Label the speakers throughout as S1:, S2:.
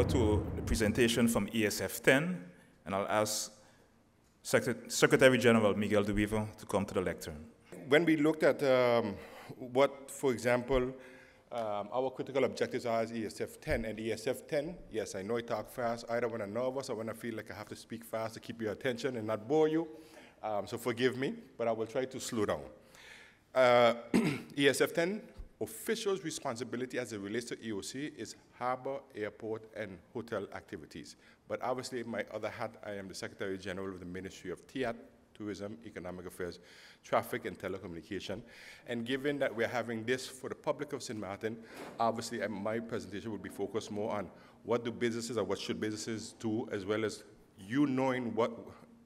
S1: to the presentation from ESF 10, and I'll ask Secretary General Miguel de Weaver to come to the lectern.
S2: When we looked at what, for example, our critical objectives are as ESF 10, and ESF 10, yes, I know I talk fast, either when I'm nervous or when I feel like I have to speak fast to keep your attention and not bore you, so forgive me, but I will try to slow down. ESF 10, officials' responsibility as it relates to EOC is harbor, airport, and hotel activities. But obviously, my other hat, I am the Secretary General of the Ministry of TIAT, Tourism, Economic Affairs, Traffic, and Telecommunication. And given that we're having this for the public of St. Martin, obviously my presentation will be focused more on what do businesses or what should businesses do, as well as you knowing what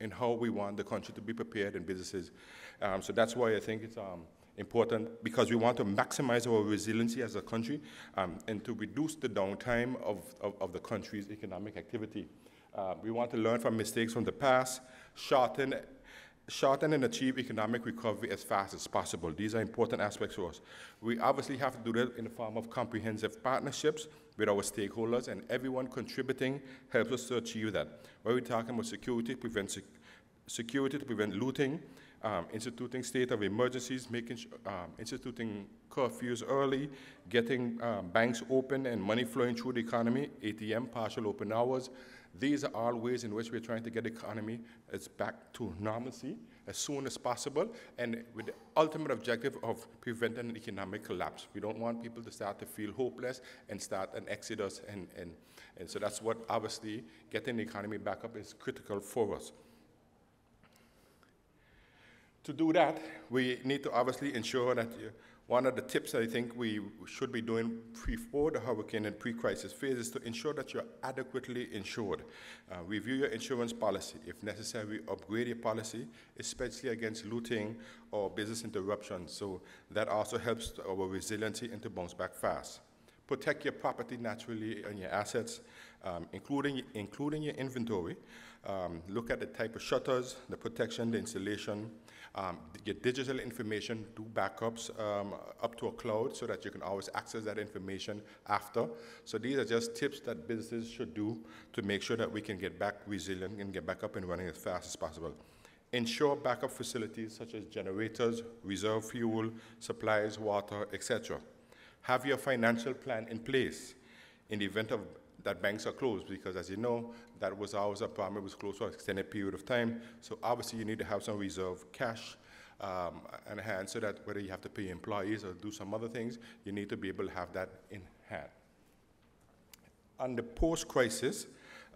S2: and how we want the country to be prepared in businesses. So that's why I think it's important, because we want to maximize our resiliency as a country and to reduce the downtime of the country's economic activity. We want to learn from mistakes from the past, shorten and achieve economic recovery as fast as possible. These are important aspects for us. We obviously have to do that in the form of comprehensive partnerships with our stakeholders, and everyone contributing helps us to achieve that. Where we're talking about security to prevent looting, instituting state of emergencies, instituting curfews early, getting banks open and money flowing through the economy, ATM, partial open hours. These are all ways in which we're trying to get the economy back to normalcy as soon as possible, and with the ultimate objective of preventing an economic collapse. We don't want people to start to feel hopeless and start an exodus, and so that's what obviously getting the economy back up is critical for us. To do that, we need to obviously ensure that one of the tips I think we should be doing before the hurricane and pre-crisis phase is to ensure that you're adequately insured. Review your insurance policy. If necessary, upgrade your policy, especially against looting or business interruptions. So that also helps our resiliency and to bounce back fast. Protect your property naturally and your assets, including your inventory. Look at the type of shutters, the protection, the installation, get digital information, do backups up to a cloud so that you can always access that information after. So these are just tips that businesses should do to make sure that we can get back resilient and get back up and running as fast as possible. Ensure backup facilities such as generators, reserve fuel, supplies, water, etc. Have your financial plan in place in the event of that banks are closed, because as you know, that was always a problem. It was closed for an extended period of time. So obviously you need to have some reserve cash in hand so that whether you have to pay employees or do some other things, you need to be able to have that in hand. On the post-crisis,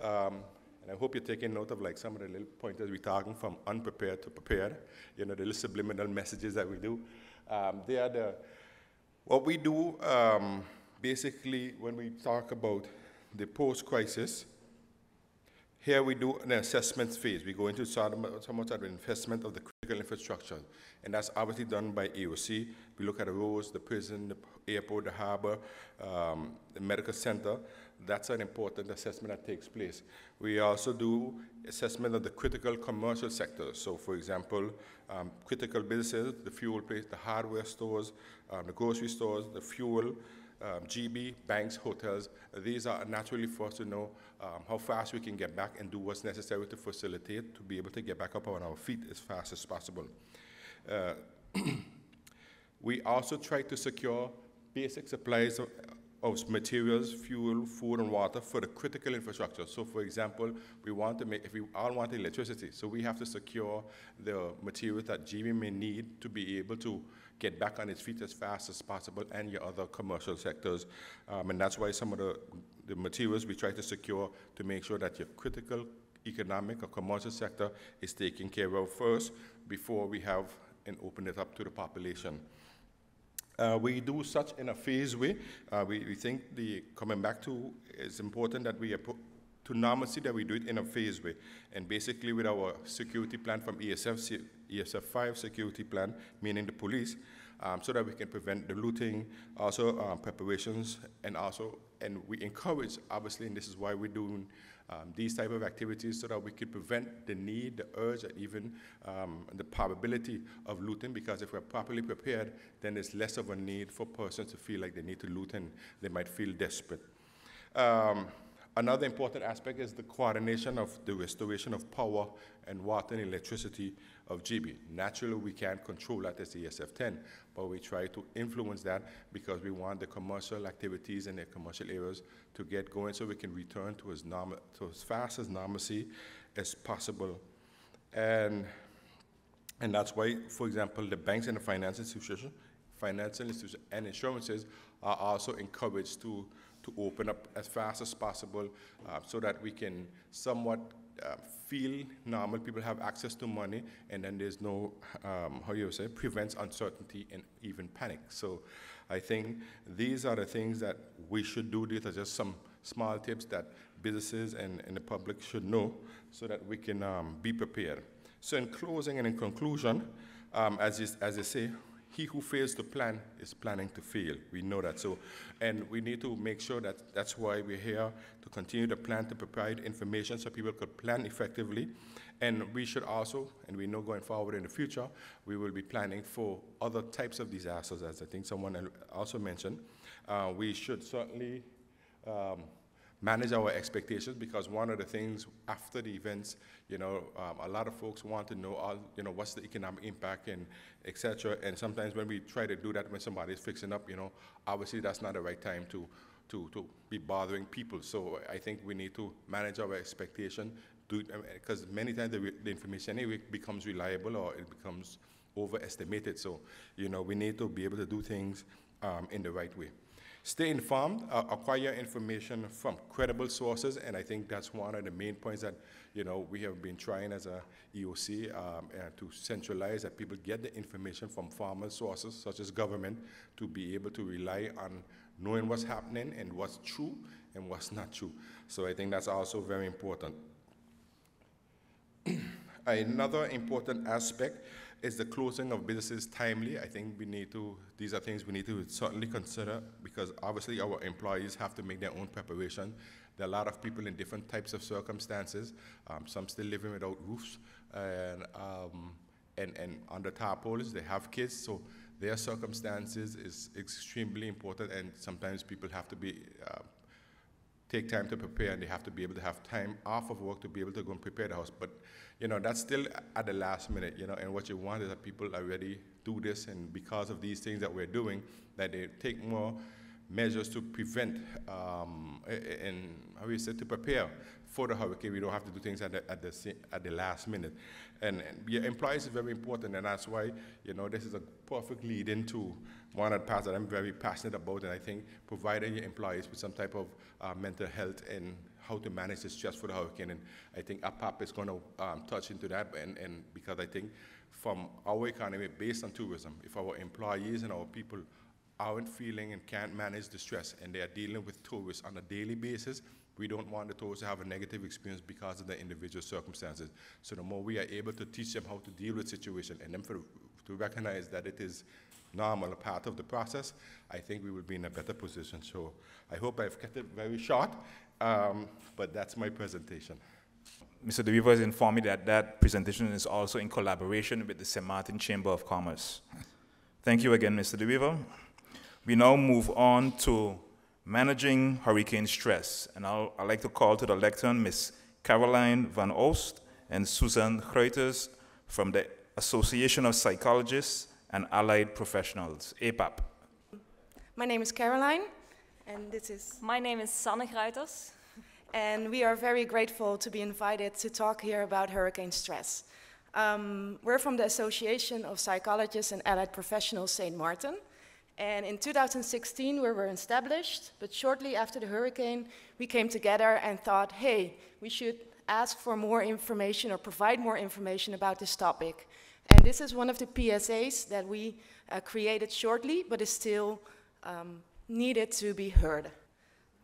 S2: and I hope you're taking note of like some of the little pointers we're talking from unprepared to prepared, you know, the little subliminal messages that we do. They are what we do basically when we talk about the post-crisis. Here we do an assessment phase. We go into somewhat of an assessment of the critical infrastructure, and that's obviously done by AOC. We look at the roads, the prison, the airport, the harbor, the medical center. That's an important assessment that takes place. We also do assessment of the critical commercial sector. So for example, critical businesses, the fuel place, the hardware stores, the grocery stores, the fuel, GB, banks, hotels. These are naturally for us to know how fast we can get back and do what's necessary to facilitate to be able to get back up on our feet as fast as possible. We also try to secure basic supplies of materials, fuel, food, and water for the critical infrastructure. So for example, we want to make, if we all want electricity, so we have to secure the materials that GB may need to be able to get back on its feet as fast as possible, and your other commercial sectors. And that's why some of the materials we try to secure to make sure that your critical economic or commercial sector is taken care of first before we have and open it up to the population. We do such in a phased way. We think coming back to, it's important that we to normalcy that we do it in a phased way. And basically with our security plan from ESF 5 security plan, meaning the police, so that we can prevent the looting, also preparations, and we encourage, obviously, and this is why we're doing these type of activities, so that we could prevent the need, the urge, and even the probability of looting, because if we're properly prepared, then there's less of a need for persons to feel like they need to loot and they might feel desperate. Another important aspect is the coordination of the restoration of power and water and electricity of GB. Naturally, we can't control that as ESF10, but we try to influence that because we want the commercial activities in the commercial areas to get going so we can return to as fast as normalcy as possible. And that's why, for example, the banks and the financial institutions and insurances are also encouraged to open up as fast as possible so that we can somewhat feel normal, people have access to money, and then there's no, prevents uncertainty and even panic. So I think these are the things that we should do. These are just some small tips that businesses and the public should know so that we can be prepared. So in closing and in conclusion, as they say, he who fails to plan is planning to fail. We know that. So, and we need to make sure that that's why we're here, to continue to plan, to provide information so people could plan effectively. And we should also, and we know going forward in the future, we will be planning for other types of disasters, as I think someone also mentioned. We should certainly manage our expectations, because one of the things after the events, a lot of folks want to know, what's the economic impact and et cetera. And sometimes when we try to do that when somebody's fixing up, obviously that's not the right time to be bothering people. So I think we need to manage our expectation, because many times the information anyway becomes reliable or it becomes overestimated. So, we need to be able to do things in the right way. Stay informed, acquire information from credible sources, and I think that's one of the main points that we have been trying as a EOC to centralize, that people get the information from formal sources such as government to be able to rely on knowing what's happening and what's true and what's not true. So I think that's also very important. Another important aspect is the closing of businesses timely. I think these are things we need to certainly consider, because obviously our employees have to make their own preparation. There are a lot of people in different types of circumstances, some still living without roofs, and under tarpaulins, they have kids, so their circumstances is extremely important, and sometimes people have to take time to prepare, and they have to be able to have time off of work to be able to go and prepare the house. But that's still at the last minute, and what you want is that people already do this, and because of these things that we're doing, that they take more measures to prevent to prepare for the hurricane. We don't have to do things at the last minute. And your employees is very important, and that's why this is a perfect lead into one of the parts that I'm very passionate about, and I think providing your employees with some type of mental health and how to manage the stress for the hurricane. And I think APAP is going to touch into that, and because I think from our economy based on tourism, if our employees and our people aren't feeling and can't manage the stress, and they are dealing with tourists on a daily basis, we don't want the tourists to have a negative experience because of their individual circumstances. So the more we are able to teach them how to deal with situation and them to recognize that it is normal, a part of the process, I think we will be in a better position. So I hope I've kept it very short, but that's my presentation.
S1: Mr. De Wever has informed me that that presentation is also in collaboration with the St. Martin Chamber of Commerce. Thank you again, Mr. De Wever. We now move on to managing hurricane stress, and I'd like to call to the lectern Ms. Caroline Van Oost and Susan Gruiters from the Association of Psychologists and Allied Professionals, APAP.
S3: My name is Caroline, and this is...
S4: My name is Sanne Gruiters.
S3: And we are very grateful to be invited to talk here about hurricane stress. We're from the Association of Psychologists and Allied Professionals, St. Martin. And in 2016, we were established, but shortly after the hurricane, we came together and thought, hey, we should ask for more information or provide more information about this topic. And this is one of the PSAs that we created shortly, but is still needed to be heard.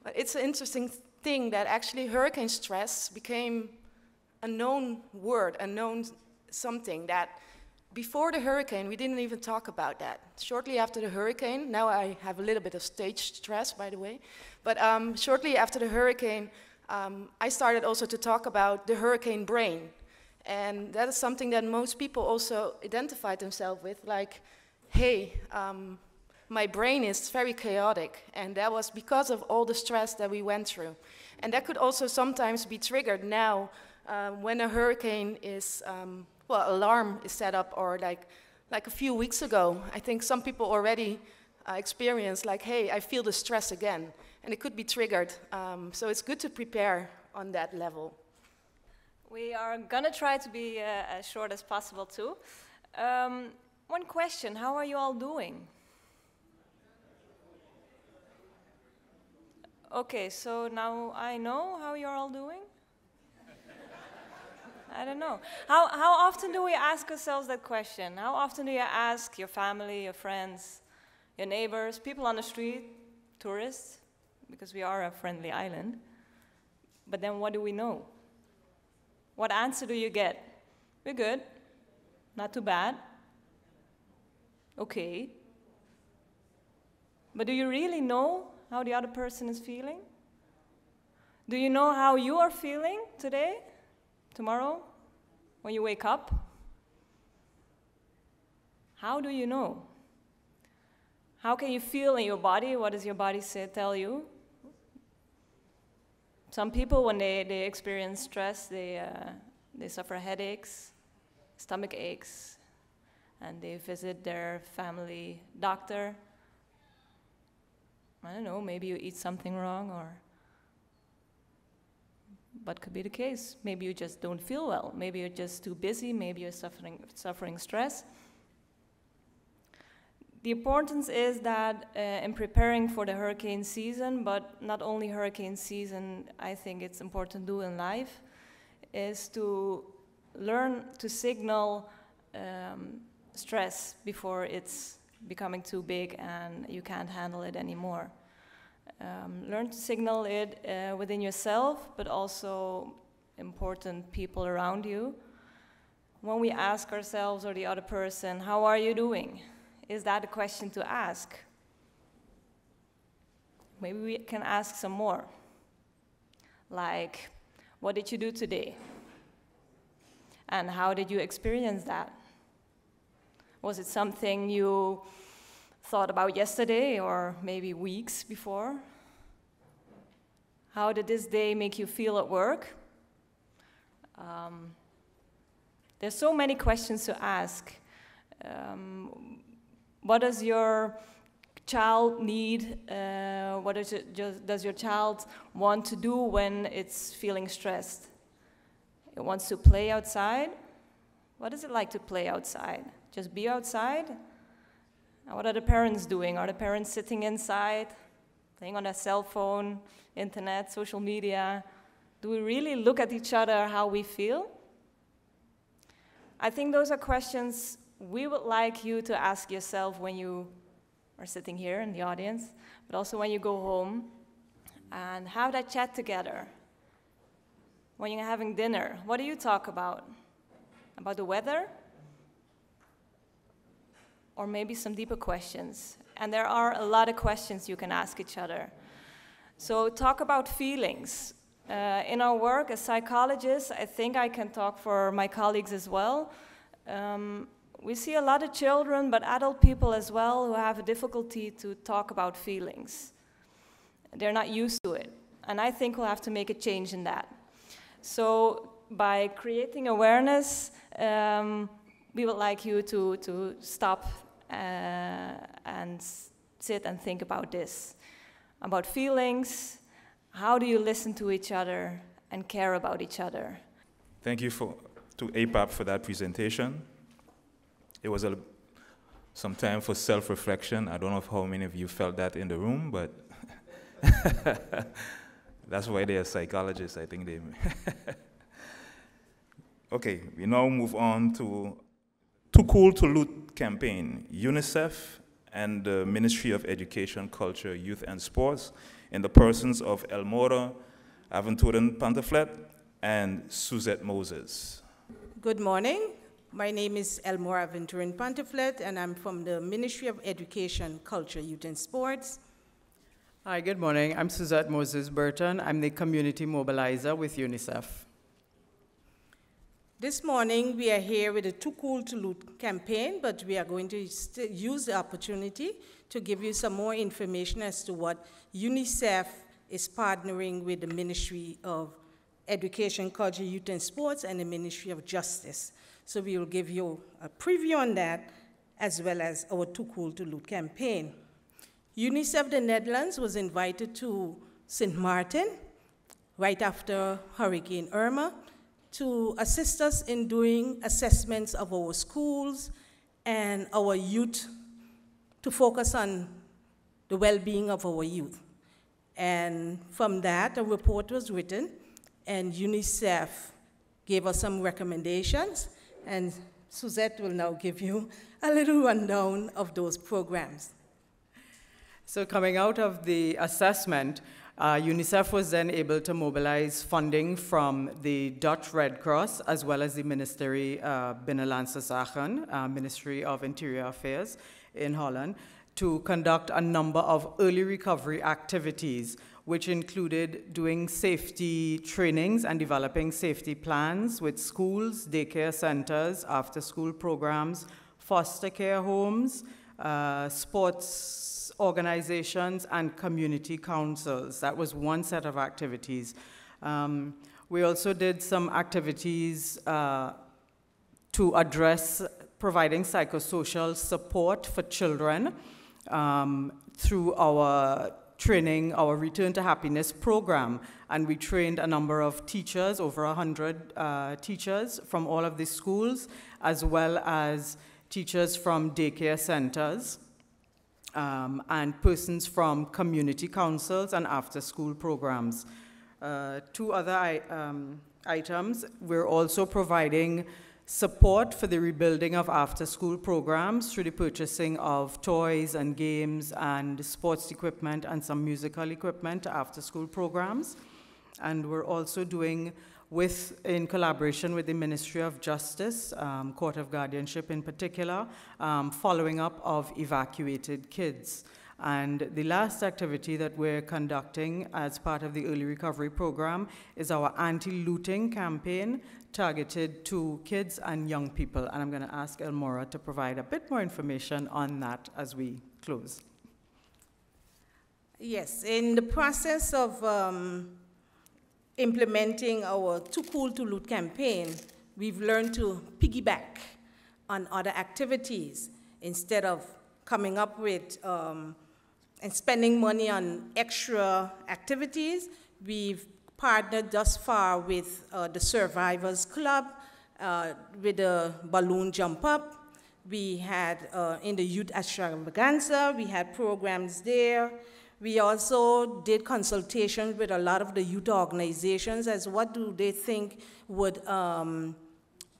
S3: But it's an interesting thing that actually hurricane stress became a known word, a known something that before the hurricane, we didn't even talk about that. Shortly after the hurricane, now I have a little bit of stage stress, by the way, but shortly after the hurricane, I started also to talk about the hurricane brain. And that is something that most people also identified themselves with, like, hey, my brain is very chaotic, and that was because of all the stress that we went through. And that could also sometimes be triggered now when a hurricane is, well, alarm is set up, or like a few weeks ago, I think some people already experienced like, hey, I feel the stress again. And it could be triggered. So it's good to prepare on that level.
S4: We are going to try to be as short as possible too. One question, how are you all doing? Okay, so now I know how you're all doing? I don't know. How often do we ask ourselves that question? How often do you ask your family, your friends, your neighbors, people on the street, tourists? Because we are a friendly island. But then what do we know? What answer do you get? We're good. Not too bad. Okay. But do you really know how the other person is feeling? Do you know how you are feeling today, tomorrow, when you wake up? How do you know? How can you feel in your body? What does your body tell you? Some people, when they experience stress, they suffer headaches, stomach aches, and they visit their family doctor. I don't know, maybe you eat something wrong, or what could be the case? Maybe you just don't feel well. Maybe you're just too busy. Maybe you're suffering stress. The importance is that in preparing for the hurricane season, but not only hurricane season, I think it's important to do in life, is to learn to signal stress before it's becoming too big and you can't handle it anymore. Learn to signal it within yourself, but also important people around you. When we ask ourselves or the other person, how are you doing? Is that a question to ask? Maybe we can ask some more. Like, what did you do today? And how did you experience that? Was it something you thought about yesterday or maybe weeks before? How did this day make you feel at work? There's so many questions to ask. What does your child need? What does your child want to do when it's feeling stressed? It wants to play outside. What is it like to play outside? Just be outside? And what are the parents doing? Are the parents sitting inside, playing on their cell phone, internet, social media? Do we really look at each other how we feel? I think those are questions we would like you to ask yourself when you are sitting here in the audience, but also when you go home, and have that chat together. When you're having dinner, what do you talk about? About the weather? Or maybe some deeper questions. And there are a lot of questions you can ask each other. So talk about feelings. In our work as psychologists, I think I can talk for my colleagues as well. We see a lot of children, but adult people as well, who have a difficulty to talk about feelings. They're not used to it. And I think we'll have to make a change in that. So by creating awareness, we would like you to stop and sit and think about this. About feelings, how do you listen to each other and care about each other?
S1: Thank you to APAP for that presentation. It was some time for self-reflection. I don't know how many of you felt that in the room, but that's why they are psychologists, I think they... Okay, we now move on to Too Cool to Loot campaign, UNICEF and the Ministry of Education, Culture, Youth and Sports, in the persons of Elmora Aventurin Pantaflet and Suzette Moses.
S5: Good morning. My name is Elmora Aventurin Pantaflet, and I'm from the Ministry of Education, Culture, Youth and Sports.
S6: Hi, good morning. I'm Suzette Moses Burton. I'm the Community Mobilizer with UNICEF.
S5: This morning, we are here with a Too Cool to Loot campaign, but we are going to use the opportunity to give you some more information as to what UNICEF is partnering with the Ministry of Education, Culture, Youth and Sports and the Ministry of Justice. So we will give you a preview on that, as well as our Too Cool to Loot campaign. UNICEF the Netherlands was invited to St. Martin right after Hurricane Irma to assist us in doing assessments of our schools and our youth, to focus on the well-being of our youth. And from that, a report was written, and UNICEF gave us some recommendations, and Suzette will now give you a little rundown of those programs.
S6: So coming out of the assessment, UNICEF was then able to mobilize funding from the Dutch Red Cross, as well as the Ministerie Binnenlandse Zaken, Ministry of Interior Affairs in Holland, to conduct a number of early recovery activities, which included doing safety trainings and developing safety plans with schools, daycare centers, after-school programs, foster care homes, sports organizations, and community councils. That was one set of activities. We also did some activities to address providing psychosocial support for children through our training, our Return to Happiness program. And we trained a number of teachers, over 100 teachers from all of the schools, as well as teachers from daycare centers, and persons from community councils and after-school programs. Two other items, we're also providing support for the rebuilding of after-school programs through the purchasing of toys and games and sports equipment and some musical equipment to after-school programs. And we're also doing, in collaboration with the Ministry of Justice, Court of Guardianship in particular, following up of evacuated kids. And the last activity that we're conducting as part of the early recovery program is our anti-looting campaign targeted to kids and young people. And I'm going to ask Elmora to provide a bit more information on that as we close.
S5: Yes, in the process of implementing our Too Cool to Loot campaign, we've learned to piggyback on other activities instead of coming up with and spending money on extra activities. We've partnered thus far with the Survivors Club, with the balloon jump up. We had in the Youth Extravaganza, we had programs there. We also did consultations with a lot of the youth organizations as what do they think would, to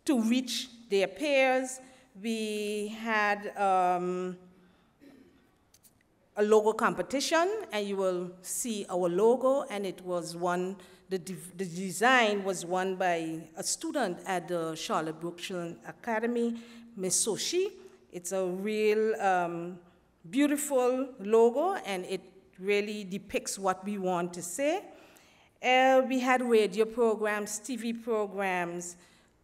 S5: reach their peers. We had a logo competition, and you will see our logo, and it was won, the design was won by a student at the Charlotte Brooke Children's Academy, Miss Soshi. It's a real beautiful logo, and it really depicts what we want to say. We had radio programs, TV programs.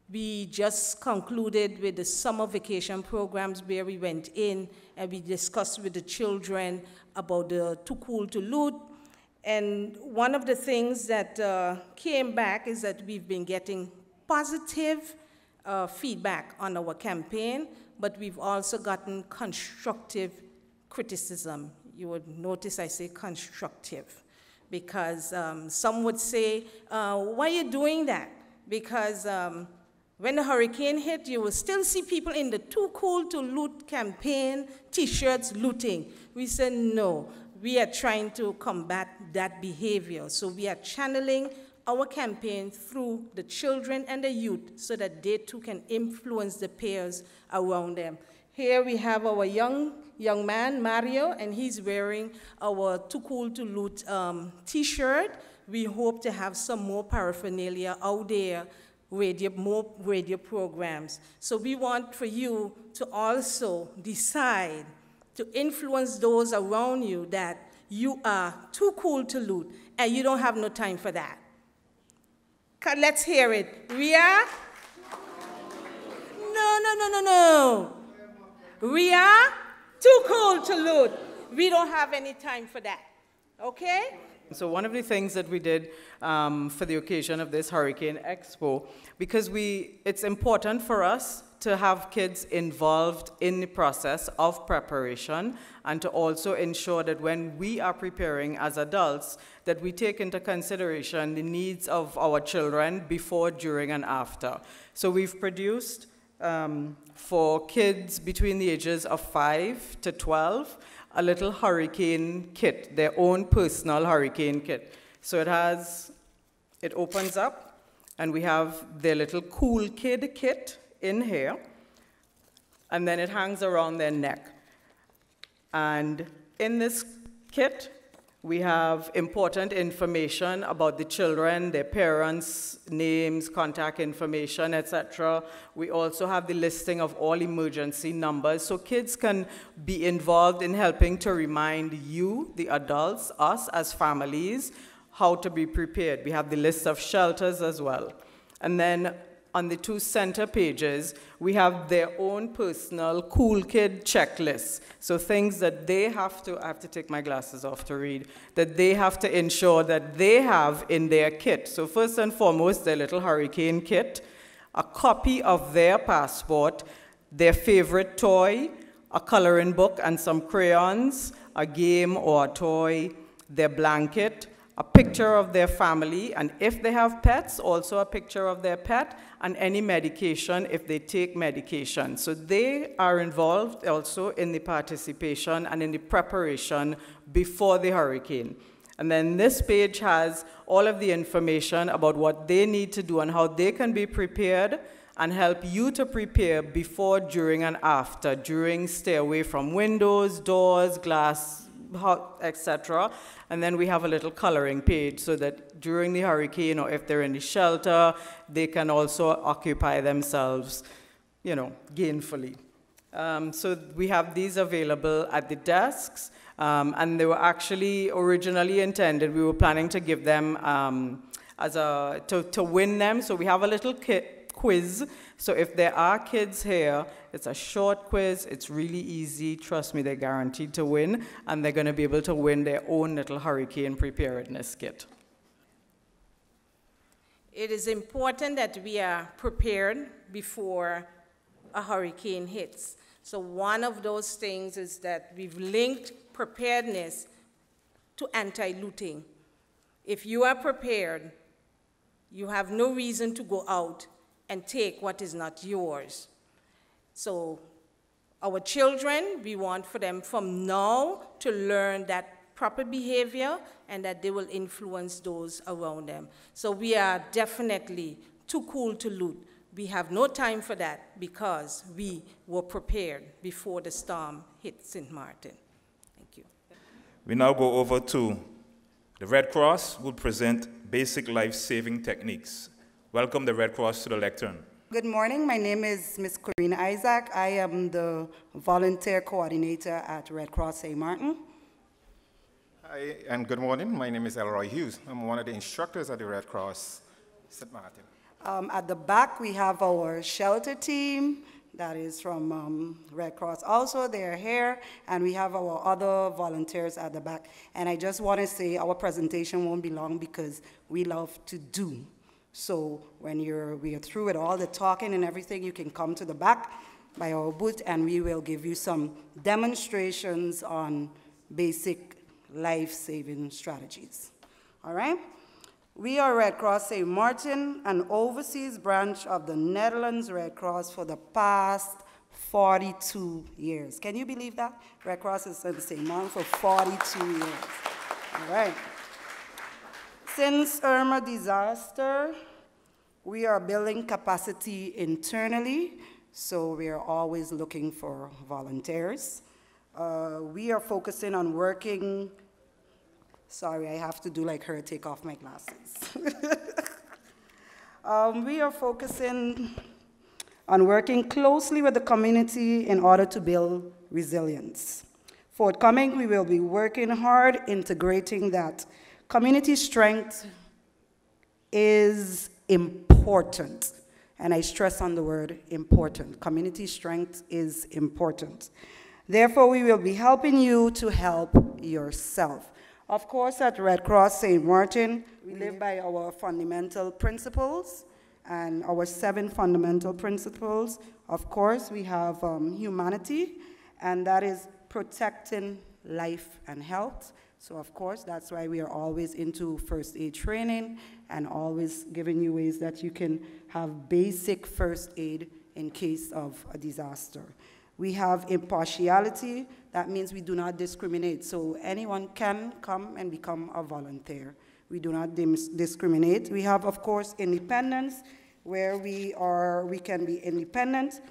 S5: We just concluded with the summer vacation programs where we went in and we discussed with the children about the Too Cool to Loot. And one of the things that came back is that we've been getting positive feedback on our campaign, but we've also gotten constructive criticism. You would notice I say constructive, because some would say, why are you doing that? Because when the hurricane hit, you will still see people in the Too Cool to Loot campaign, t-shirts looting. We said, no, we are trying to combat that behavior. So we are channeling our campaign through the children and the youth so that they too can influence the peers around them. Here we have our young man, Mario, and he's wearing our Too Cool to Loot t-shirt. We hope to have some more paraphernalia out there, more radio programs. So we want for you to also decide to influence those around you that you are too cool to loot and you don't have no time for that. Let's hear it. We are? No. We are too cool to loot. We don't have any time for that. Okay?
S6: So one of the things that we did for the occasion of this Hurricane Expo, because it's important for us to have kids involved in the process of preparation and to also ensure that when we are preparing as adults, that we take into consideration the needs of our children before, during, and after. So we've produced for kids between the ages of 5 to 12, a little hurricane kit, their own personal hurricane kit. So it opens up, and we have their little Cool Kid kit in here, and then it hangs around their neck. And in this kit, we have important information about the children, their parents' names, contact information, etc. We also have the listing of all emergency numbers, so kids can be involved in helping to remind you, the adults, us as families, how to be prepared. We have the list of shelters as well. And then on the 2 center pages, we have their own personal Cool Kid checklist. So things that they have to, I have to take my glasses off to read, that they have to ensure that they have in their kit. So first and foremost, their little hurricane kit, a copy of their passport, their favorite toy, a coloring book and some crayons, a game or a toy, their blanket, a picture of their family, and if they have pets, also a picture of their pet, and any medication if they take medication. So they are involved also in the participation and in the preparation before the hurricane. And then this page has all of the information about what they need to do and how they can be prepared and help you to prepare before, during, and after. During, stay away from windows, doors, glass, etc. And then we have a little coloring page so that during the hurricane, or if they're in the shelter, they can also occupy themselves, gainfully. So we have these available at the desks, and they were actually originally intended, we were planning to give them to win them. So we have a little quiz. So if there are kids here, it's a short quiz, it's really easy, trust me, they're guaranteed to win, and they're gonna be able to win their own little hurricane preparedness kit.
S5: It is important that we are prepared before a hurricane hits. So one of those things is that we've linked preparedness to anti-looting. If you are prepared, you have no reason to go out and take what is not yours. So our children, we want for them from now to learn that proper behavior and that they will influence those around them. So we are definitely too cool to loot. We have no time for that because we were prepared before the storm hit St. Martin. Thank you.
S1: We now go over to the Red Cross, who will present basic life-saving techniques. Welcome the Red Cross to the lectern.
S7: Good morning. My name is Ms. Corrina Isaac. I am the volunteer coordinator at Red Cross St. Martin.
S8: Hi, and good morning. My name is Elroy Hughes. I'm one of the instructors at the Red Cross St. Martin.
S7: At the back, we have our shelter team that is from Red Cross. Also, they're here, and we have our other volunteers at the back. And I just want to say our presentation won't be long because we love to do. So when we are through with all the talking and everything, you can come to the back by our booth, and we will give you some demonstrations on basic life-saving strategies. All right? We are Red Cross St. Martin, an overseas branch of the Netherlands Red Cross for the past 42 years. Can you believe that? Red Cross is in St. Martin for 42 years. All right. Since Irma disaster, we are building capacity internally, so we are always looking for volunteers. We are focusing on working, sorry, I have to do like her, take off my glasses. We are focusing on working closely with the community in order to build resilience. Forthcoming, we will be working hard integrating that community strength is important, and I stress on the word important. Community strength is important. Therefore, we will be helping you to help yourself. Of course, at Red Cross St. Martin, we live by our fundamental principles and our 7 fundamental principles. Of course, we have humanity, and that is protecting life and health. So, of course, that's why we are always into first aid training and always giving you ways that you can have basic first aid in case of a disaster. We have impartiality. That means we do not discriminate. So anyone can come and become a volunteer. We do not discriminate. We have, of course, independence, where we can be independent,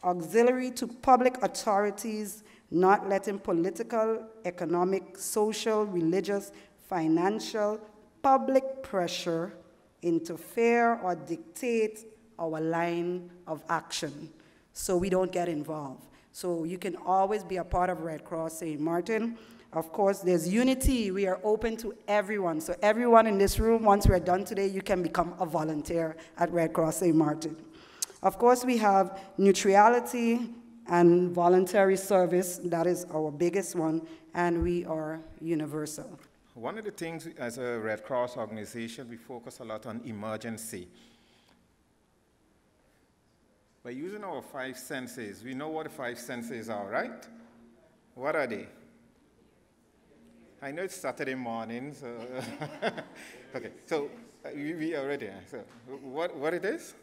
S7: auxiliary to public authorities, not letting political, economic, social, religious, financial, public pressure interfere or dictate our line of action, so we don't get involved. So you can always be a part of Red Cross St. Martin. Of course, there's unity. We are open to everyone. So everyone in this room, once we're done today, you can become a volunteer at Red Cross St. Martin. Of course, we have neutrality and voluntary service. That is our biggest one, and we are universal.
S8: One of the things as a Red Cross organization, we focus a lot on emergency. By using our 5 senses, we know what the 5 senses are, right? What are they? I know it's Saturday morning, so okay. So we are ready. So what it is?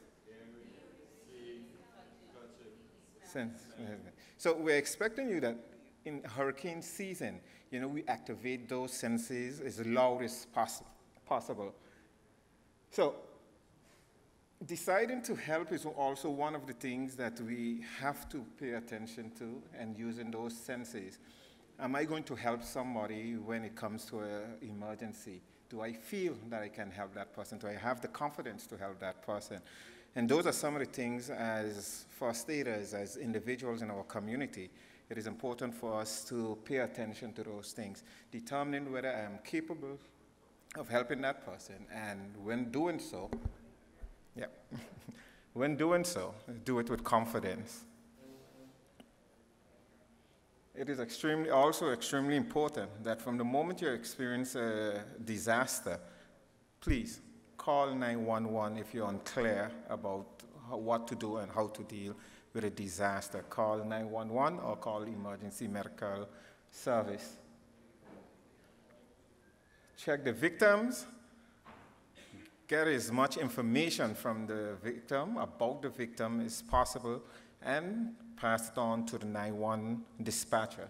S8: Sense. So we're expecting you that in hurricane season, you know, we activate those senses as loud as possible. So deciding to help is also one of the things that we have to pay attention to, and using those senses. Am I going to help somebody when it comes to an emergency? Do I feel that I can help that person? Do I have the confidence to help that person? And those are some of the things as first aiders, as individuals in our community, it is important for us to pay attention to those things, determining whether I am capable of helping that person, and when doing so, when doing so, do it with confidence. It is also extremely important that from the moment you experience a disaster, please call 911 if you're unclear about what to do and how to deal with a disaster. Call 911 or call emergency medical service. Check the victims. Get as much information from the victim, about the victim as possible, and pass it on to the 911 dispatcher.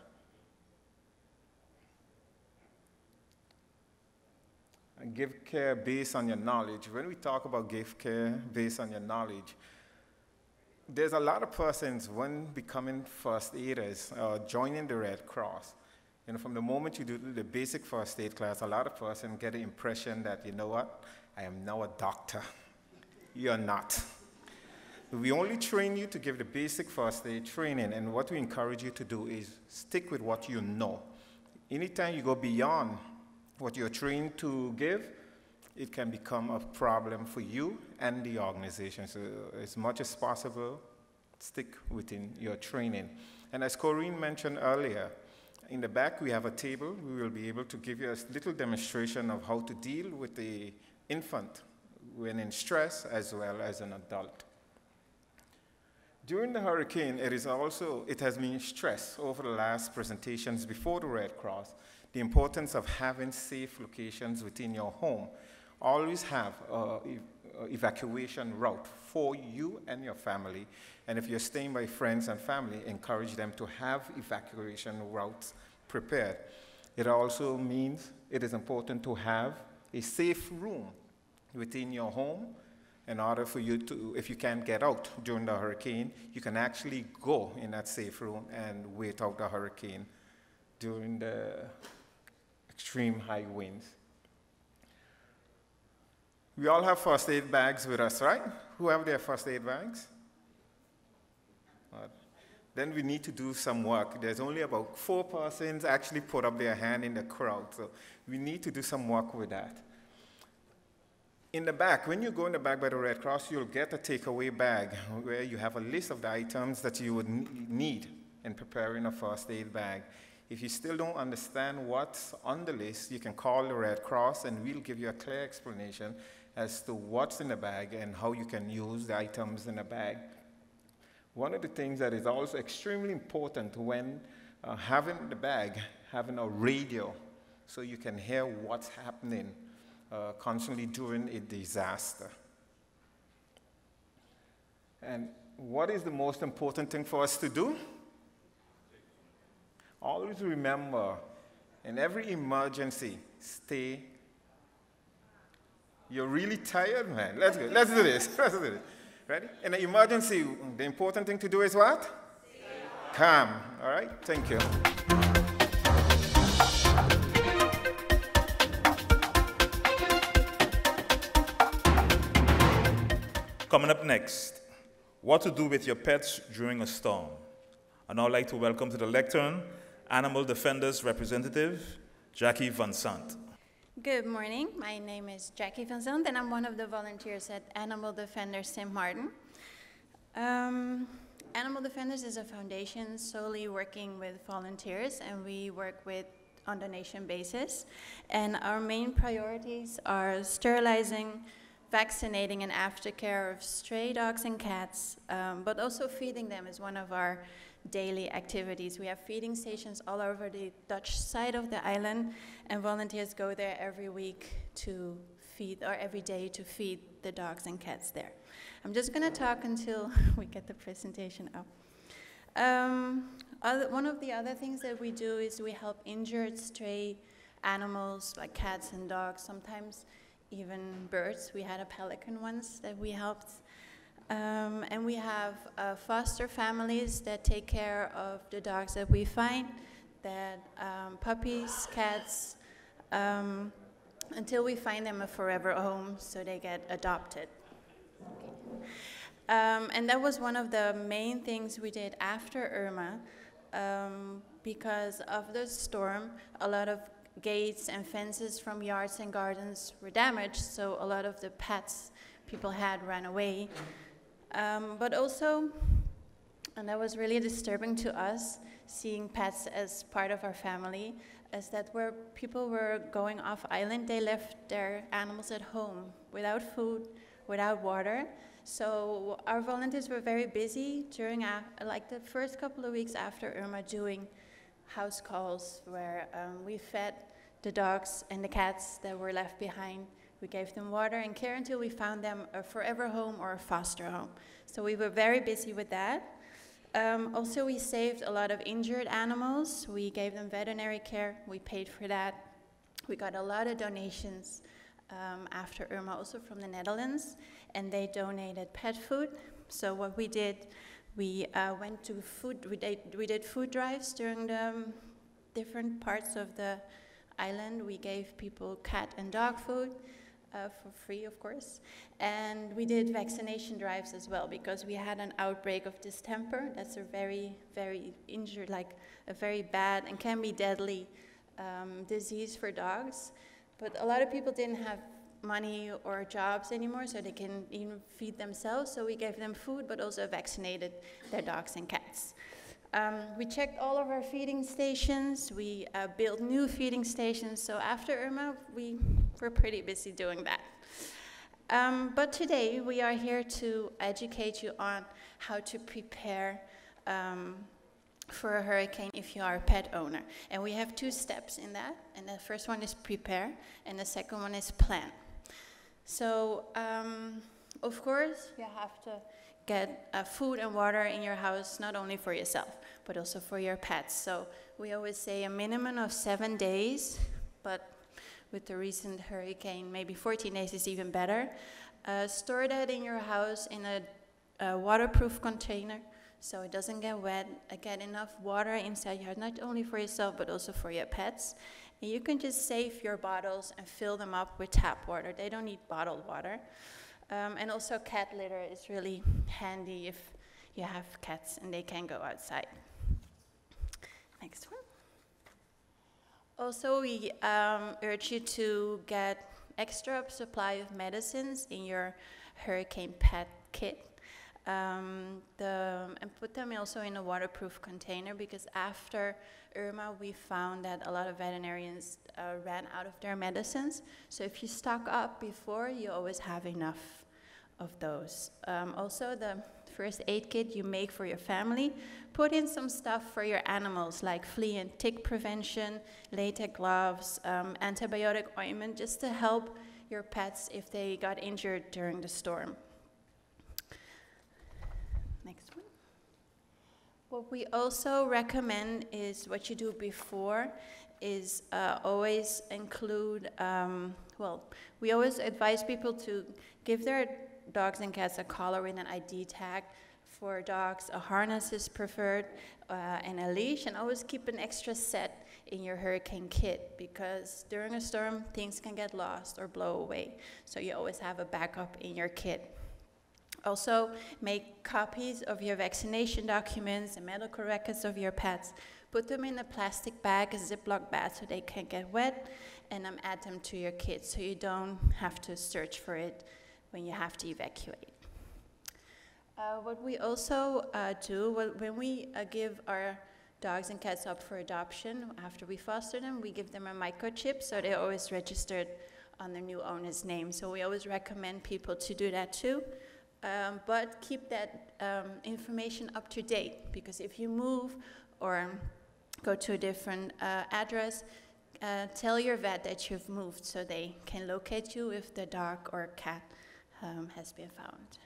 S8: And give care based on your knowledge. When we talk about give care based on your knowledge, there's a lot of persons when becoming first aiders, joining the Red Cross. You know, from the moment you do the basic first aid class, a lot of persons get the impression that, you know what, I am now a doctor. You're not. We only train you to give the basic first aid training, and what we encourage you to do is stick with what you know. Anytime you go beyond what you're trained to give, it can become a problem for you and the organization. So as much as possible, stick within your training. And as Corinne mentioned earlier, in the back we have a table. We will be able to give you a little demonstration of how to deal with the infant when in stress as well as an adult. During the hurricane, it has been stressed over the last presentations before the Red Cross, the importance of having safe locations within your home. Always have an evacuation route for you and your family. And if you're staying by friends and family, encourage them to have evacuation routes prepared. It also means it is important to have a safe room within your home in order for you to, if you can't get out during the hurricane, you can actually go in that safe room and wait out the hurricane during the extreme high winds. We all have first aid bags with us, right? Who have their first aid bags? Then we need to do some work. There's only about 4 persons actually put up their hand in the crowd, so we need to do some work with that. In the back, when you go in the back by the Red Cross, you'll get a takeaway bag where you have a list of the items that you would need in preparing a first aid bag. If you still don't understand what's on the list, you can call the Red Cross and we'll give you a clear explanation as to what's in the bag and how you can use the items in the bag. One of the things that is also extremely important when having the bag, having a radio so you can hear what's happening constantly during a disaster. And what is the most important thing for us to do? Always remember, in every emergency, stay. You're really tired, man. Let's go. Let's do this. Let's do this. Ready? In an emergency, the important thing to do is what? Stay calm. All right? Thank you.
S1: Coming up next, what to do with your pets during a storm. I'd now like to welcome to the lectern Animal Defenders representative, Jackie Van Sant.
S9: Good morning. My name is Jackie Van Sant, and I'm one of the volunteers at Animal Defenders St. Martin. Animal Defenders is a foundation solely working with volunteers, and we work on donation basis. And our main priorities are sterilizing, vaccinating, and aftercare of stray dogs and cats, but also feeding them is one of our daily activities. We have feeding stations all over the Dutch side of the island, and volunteers go there every week to feed, or every day to feed the dogs and cats there. I'm just going to talk until we get the presentation up. One of the other things that we do is we help injured stray animals like cats and dogs, sometimes even birds. We had a pelican once that we helped. And we have foster families that take care of the dogs that we find, that puppies, cats, until we find them a forever home, so they get adopted. Okay. And that was one of the main things we did after Irma, because of the storm, a lot of gates and fences from yards and gardens were damaged, so a lot of the pets people had ran away. But also, and that was really disturbing to us, seeing pets as part of our family, is that where people were going off island, they left their animals at home without food, without water. So our volunteers were very busy during like the first couple of weeks after Irma, doing house calls where we fed the dogs and the cats that were left behind. We gave them water and care until we found them a forever home or a foster home. So we were very busy with that. Also, we saved a lot of injured animals. We gave them veterinary care. We paid for that. We got a lot of donations after Irma, also from the Netherlands, and they donated pet food. So what we did, we went to food. We did food drives during the different parts of the island. We gave people cat and dog food. For free, of course. And we did vaccination drives as well, because we had an outbreak of distemper. That's a very, very injured, like a very bad and can be deadly disease for dogs. But a lot of people didn't have money or jobs anymore, so they can even feed themselves. So we gave them food, but also vaccinated their dogs and cats. We checked all of our feeding stations. We built new feeding stations. So after Irma, we were pretty busy doing that. But today, we are here to educate you on how to prepare for a hurricane if you are a pet owner. And we have 2 steps in that. And the first one is prepare, and the second one is plan. So, of course, you have to get food and water in your house, not only for yourself, but also for your pets. So we always say a minimum of 7 days, but with the recent hurricane, maybe 14 days is even better. Store that in your house in a waterproof container, so it doesn't get wet. Get enough water inside your house, not only for yourself, but also for your pets. And you can just save your bottles and fill them up with tap water. They don't need bottled water. And also cat litter is really handy if you have cats and they can go outside. Next one. Also, we urge you to get extra supply of medicines in your hurricane pet kit. And put them also in a waterproof container, because after Irma, we found that a lot of veterinarians ran out of their medicines. So if you stock up before, you always have enough of those. Also, the first aid kit you make for your family, put in some stuff for your animals, like flea and tick prevention, latex gloves, antibiotic ointment, just to help your pets if they got injured during the storm. Next one. What we also recommend is what you do before is always include, we always advise people to give their dogs and cats a collar with an ID tag. For dogs, a harness is preferred, and a leash, and always keep an extra set in your hurricane kit, because during a storm, things can get lost or blow away. So you always have a backup in your kit. Also, make copies of your vaccination documents and medical records of your pets. Put them in a plastic bag, a Ziploc bag, so they can't get wet, and add them to your kit so you don't have to search for it when you have to evacuate. What we also do, when we give our dogs and cats up for adoption, after we foster them, we give them a microchip, so they're always registered on their new owner's name. So we always recommend people to do that too. But keep that information up to date, because if you move or go to a different address, tell your vet that you've moved so they can locate you if the dog or cat has been found.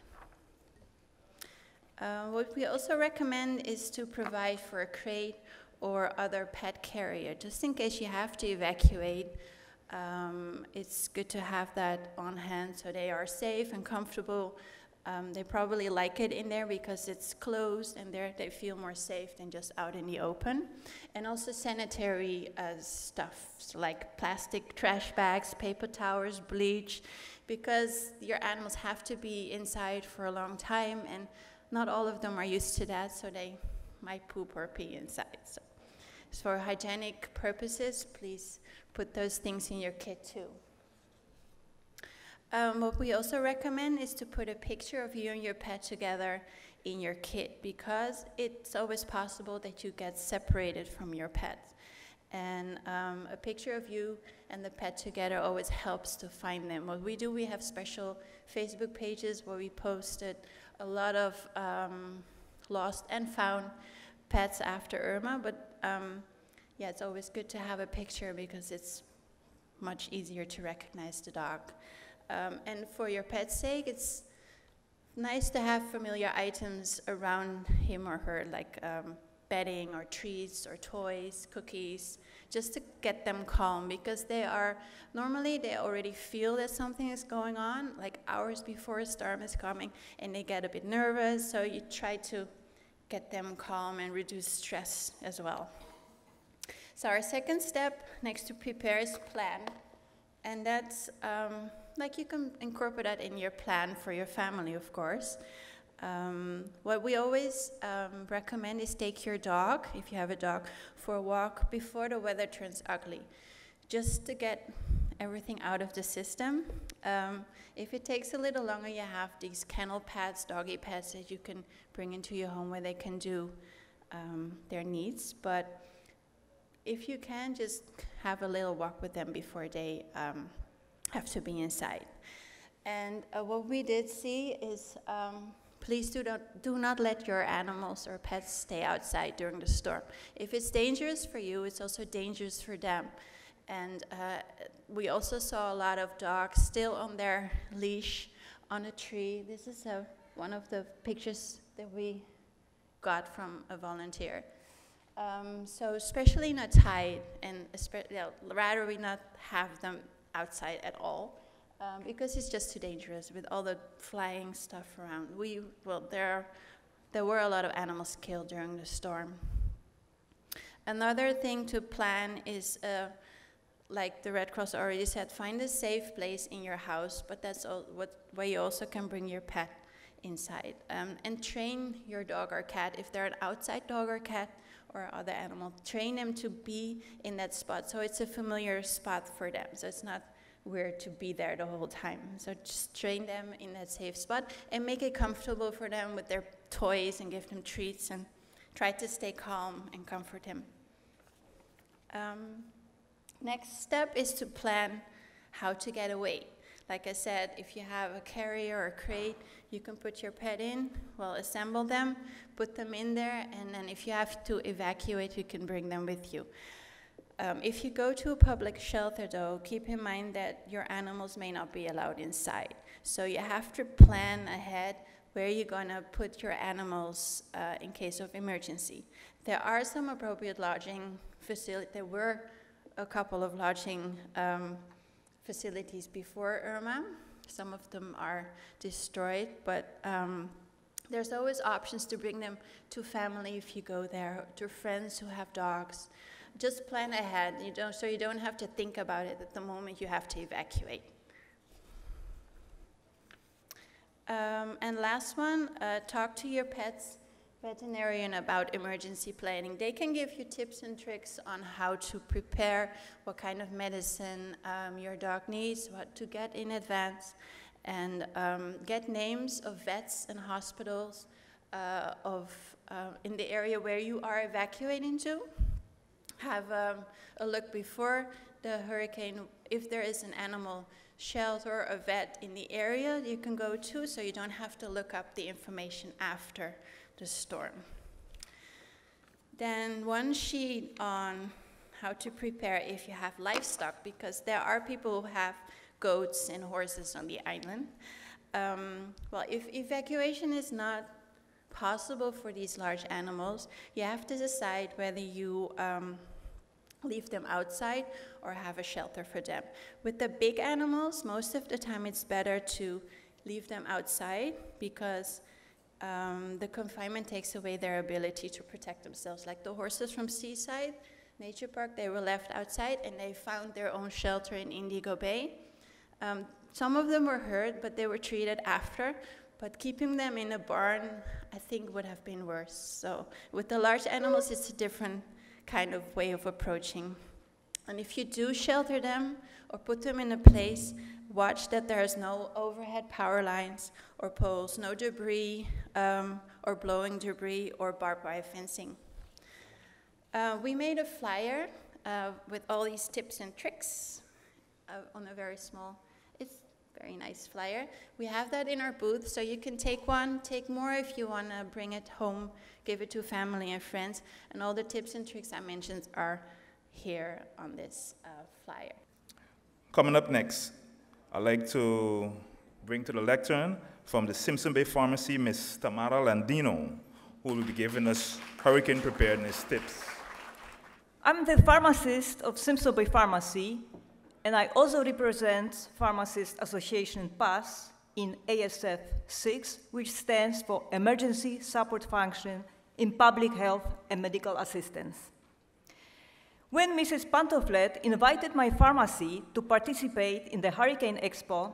S9: What we also recommend is to provide for a crate or other pet carrier, just in case you have to evacuate. It's good to have that on hand so they are safe and comfortable. They probably like it in there because it's closed, and there they feel more safe than just out in the open. And also sanitary stuff, so like plastic trash bags, paper towels, bleach, because your animals have to be inside for a long time, and not all of them are used to that, so they might poop or pee inside. So for hygienic purposes, please put those things in your kit too. What we also recommend is to put a picture of you and your pet together in your kit, because it's always possible that you get separated from your pet. And a picture of you and the pet together always helps to find them. What we do, we have special Facebook pages where we posted a lot of lost and found pets after Irma, but yeah, it's always good to have a picture because it's much easier to recognize the dog. And for your pet's sake, it's nice to have familiar items around him or her, like bedding or treats or toys, cookies, just to get them calm, because normally they already feel that something is going on, like hours before a storm is coming, and they get a bit nervous, so you try to get them calm and reduce stress as well. So our second step, next to prepare, is plan. And that's, like, you can incorporate that in your plan for your family, of course. What we always recommend is take your dog, if you have a dog, for a walk before the weather turns ugly, just to get everything out of the system. If it takes a little longer, you have these kennel pads, doggy pads that you can bring into your home where they can do their needs. But if you can, just have a little walk with them before they have to be inside. And what we did see is, please do not let your animals or pets stay outside during the storm. If it's dangerous for you, it's also dangerous for them. And we also saw a lot of dogs still on their leash on a tree. This is one of the pictures that we got from a volunteer. So especially not tied, and rather we not have them outside at all. Because it's just too dangerous with all the flying stuff around. There were a lot of animals killed during the storm. Another thing to plan is, like the Red Cross already said, find a safe place in your house, but that's where you also can bring your pet inside. And train your dog or cat, if they're an outside dog or cat or other animal, train them to be in that spot so it's a familiar spot for them. So it's not where to be there the whole time. So just train them in that safe spot and make it comfortable for them with their toys and give them treats and try to stay calm and comfort him. Next step is to plan how to get away. Like I said, if you have a carrier or a crate, you can put your pet in, well, assemble them, put them in there, and then if you have to evacuate, you can bring them with you. If you go to a public shelter, though, keep in mind that your animals may not be allowed inside. So you have to plan ahead where you're gonna put your animals in case of emergency. There are some appropriate lodging facilities. There were a couple of lodging facilities before Irma. Some of them are destroyed, but there's always options to bring them to family if you go there, to friends who have dogs. Just plan ahead, so you don't have to think about it at the moment you have to evacuate. And last one, talk to your pet's veterinarian about emergency planning. They can give you tips and tricks on how to prepare, what kind of medicine your dog needs, what to get in advance, and get names of vets and hospitals in the area where you are evacuating to. Have a look before the hurricane, if there is an animal shelter, a vet in the area you can go to, so you don't have to look up the information after the storm. Then one sheet on how to prepare if you have livestock, because there are people who have goats and horses on the island. Well, if evacuation is not possible for these large animals, you have to decide whether you leave them outside or have a shelter for them. With the big animals, most of the time it's better to leave them outside because the confinement takes away their ability to protect themselves. Like the horses from Seaside Nature Park, they were left outside and they found their own shelter in Indigo Bay. Some of them were hurt, but they were treated after. But keeping them in a barn, I think, would have been worse. So with the large animals, it's a different kind of way of approaching. And if you do shelter them or put them in a place, watch that there's no overhead power lines or poles, no debris or blowing debris or barbed wire fencing. We made a flyer with all these tips and tricks on a very small, it's very nice flyer. We have that in our booth, so you can take one, take more if you want to bring it home, give it to family and friends, and all the tips and tricks I mentioned are here on this flyer.
S1: Coming up next, I'd like to bring to the lectern from the Simpson Bay Pharmacy, Ms. Tamara Landino, who will be giving us hurricane preparedness tips.
S4: I'm the pharmacist of Simpson Bay Pharmacy, and I also represent Pharmacists Association PASS in ASF 6, which stands for Emergency Support Function in Public Health and Medical Assistance. When Mrs. Pantoflet invited my pharmacy to participate in the Hurricane EXPO,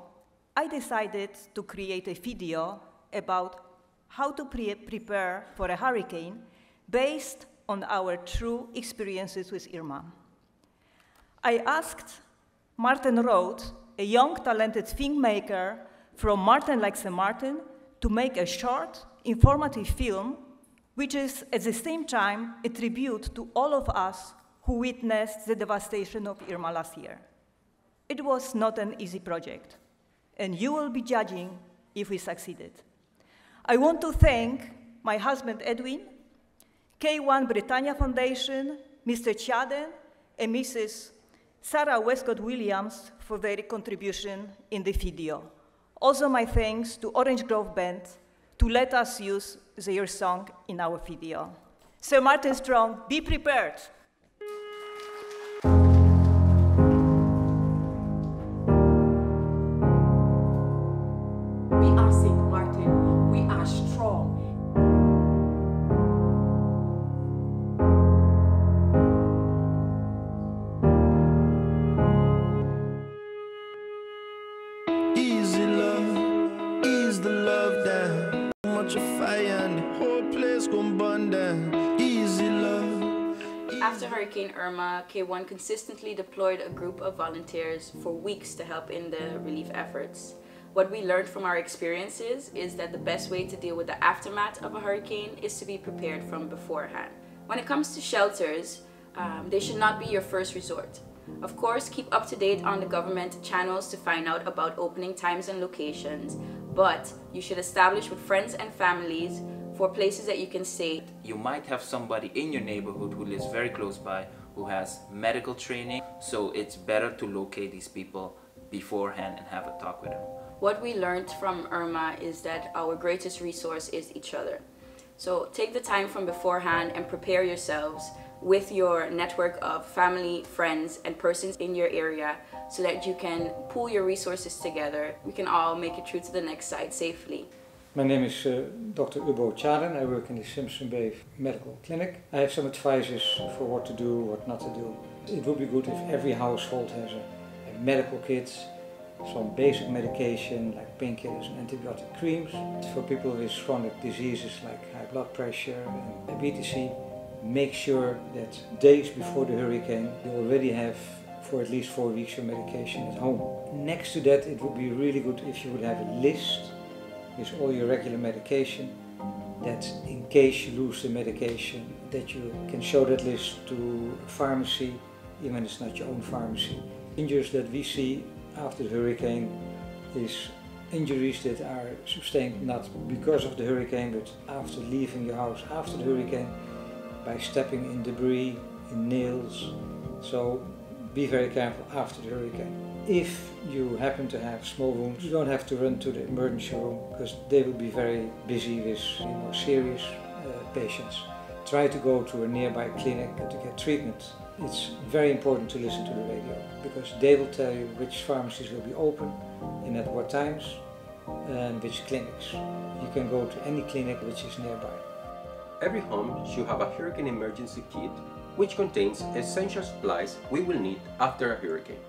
S4: I decided to create a video about how to prepare for a hurricane based on our true experiences with Irma. I asked Martin Roth, a young, talented filmmaker from Martin like St. Martin, to make a short, informative film, which is at the same time a tribute to all of us who witnessed the devastation of Irma last year. It was not an easy project, and you will be judging if we succeeded. I want to thank my husband Edwin, K1 Britannia Foundation, Mr. Chaden, and Mrs. Sarah Westcott-Williams for their contribution in the video. Also my thanks to Orange Grove Band to let us use their song in our video. St. Martin Strong, be prepared.
S10: We are St. Martin, we are strong.
S11: Easy love, ease the love down. Too much of fire and the whole place gon' burn down. Easy love.
S12: After Hurricane Irma, K1 consistently deployed a group of volunteers for weeks to help in the relief efforts. What we learned from our experiences is that the best way to deal with the aftermath of a hurricane is to be prepared from beforehand. When it comes to shelters, they should not be your first resort. Of course, keep up to date on the government channels to find out about opening times and locations, but you should establish with friends and families for places that you can stay.
S13: You might have somebody in your neighborhood who lives very close by who has medical training, so it's better to locate these people beforehand and have a talk with them.
S12: What we learned from Irma is that our greatest resource is each other. So take the time from beforehand and prepare yourselves with your network of family, friends, and persons in your area so that you can pool your resources together. We can all make it through to the next side safely.
S14: My name is Dr. Ubo Chaden. I work in the Simpson Bay Medical Clinic. I have some advices for what to do, what not to do. It would be good if every household has a medical kit, some basic medication like painkillers and antibiotic creams. For people with chronic diseases like high blood pressure and diabetes, make sure that days before the hurricane you already have for at least 4 weeks your medication at home. Next to that, it would be really good if you would have a list with all your regular medication, that in case you lose the medication, that you can show that list to a pharmacy, even if it's not your own pharmacy. Injuries that we see after the hurricane is injuries that are sustained not because of the hurricane, but after leaving your house after the hurricane, by stepping in debris, in nails. So be very careful after the hurricane. If you happen to have small wounds, you don't have to run to the emergency room because they will be very busy with more serious patients. Try to go to a nearby clinic to get treatment. It's very important to listen to the radio because they will tell you which pharmacies will be open and at what times and which clinics. You can go to any clinic which is nearby.
S15: Every home should have a hurricane emergency kit which contains essential supplies we will need after a hurricane.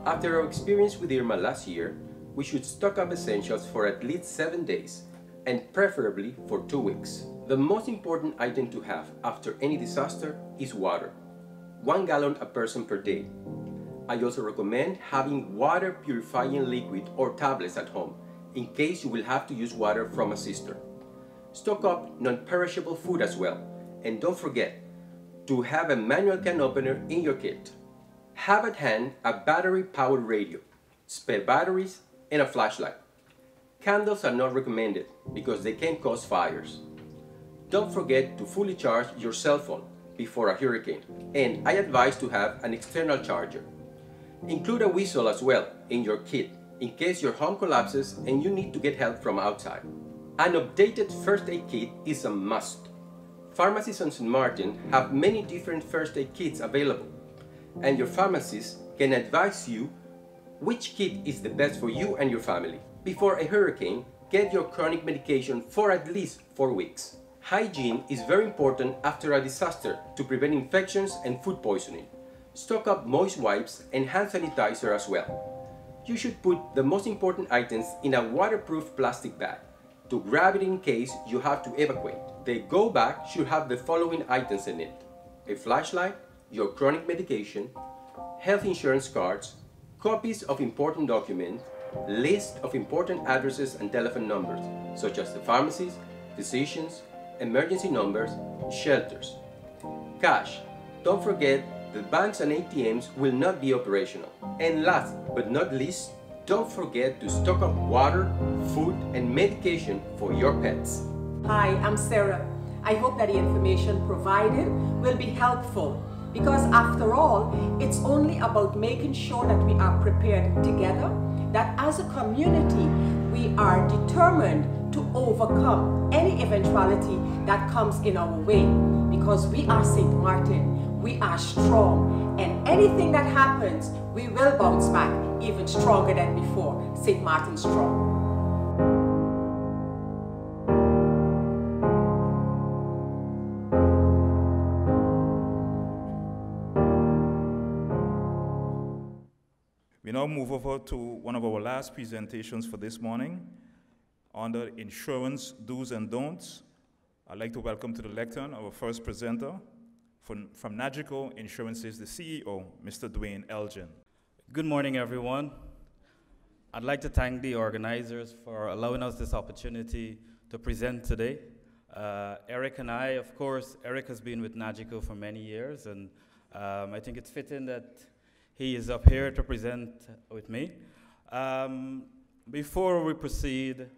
S15: After our experience with Irma last year, we should stock up essentials for at least 7 days and preferably for 2 weeks. The most important item to have after any disaster is water. 1 gallon a person per day. I also recommend having water purifying liquid or tablets at home in case you will have to use water from a cistern. Stock up non-perishable food as well, and don't forget to have a manual can opener in your kit. Have at hand a battery-powered radio, spare batteries, and a flashlight. Candles are not recommended because they can cause fires. Don't forget to fully charge your cell phone before a hurricane, and I advise to have an external charger. Include a whistle as well in your kit in case your home collapses and you need to get help from outside. An updated first aid kit is a must. Pharmacies on St. Martin have many different first aid kits available, and your pharmacist can advise you which kit is the best for you and your family. Before a hurricane, get your chronic medication for at least 4 weeks. Hygiene is very important after a disaster to prevent infections and food poisoning. Stock up moist wipes and hand sanitizer as well. You should put the most important items in a waterproof plastic bag to grab it in case you have to evacuate. The go bag should have the following items in it: a flashlight, your chronic medication, health insurance cards, copies of important documents, list of important addresses and telephone numbers, such as the pharmacies, physicians, emergency numbers, shelters. Cash. Don't forget that banks and ATMs will not be operational. And last but not least, don't forget to stock up water, food, and medication for your pets.
S10: Hi, I'm Sarah. I hope that the information provided will be helpful because after all, it's only about making sure that we are prepared together, that as a community, we are determined to overcome any eventuality that comes in our way because we are St. Martin, we are strong, and anything that happens, we will bounce back even stronger than before. St. Martin strong.
S1: We now move over to one of our last presentations for this morning under Insurance Do's and Don'ts. I'd like to welcome to the lectern our first presenter, From Nagico Insurance's the CEO, Mr. Dwayne Elgin.
S16: Good morning, everyone. I'd like to thank the organizers for allowing us this opportunity to present today. Eric and I, of course, Eric has been with Nagico for many years, and I think it's fitting that he is up here to present with me. Before we proceed,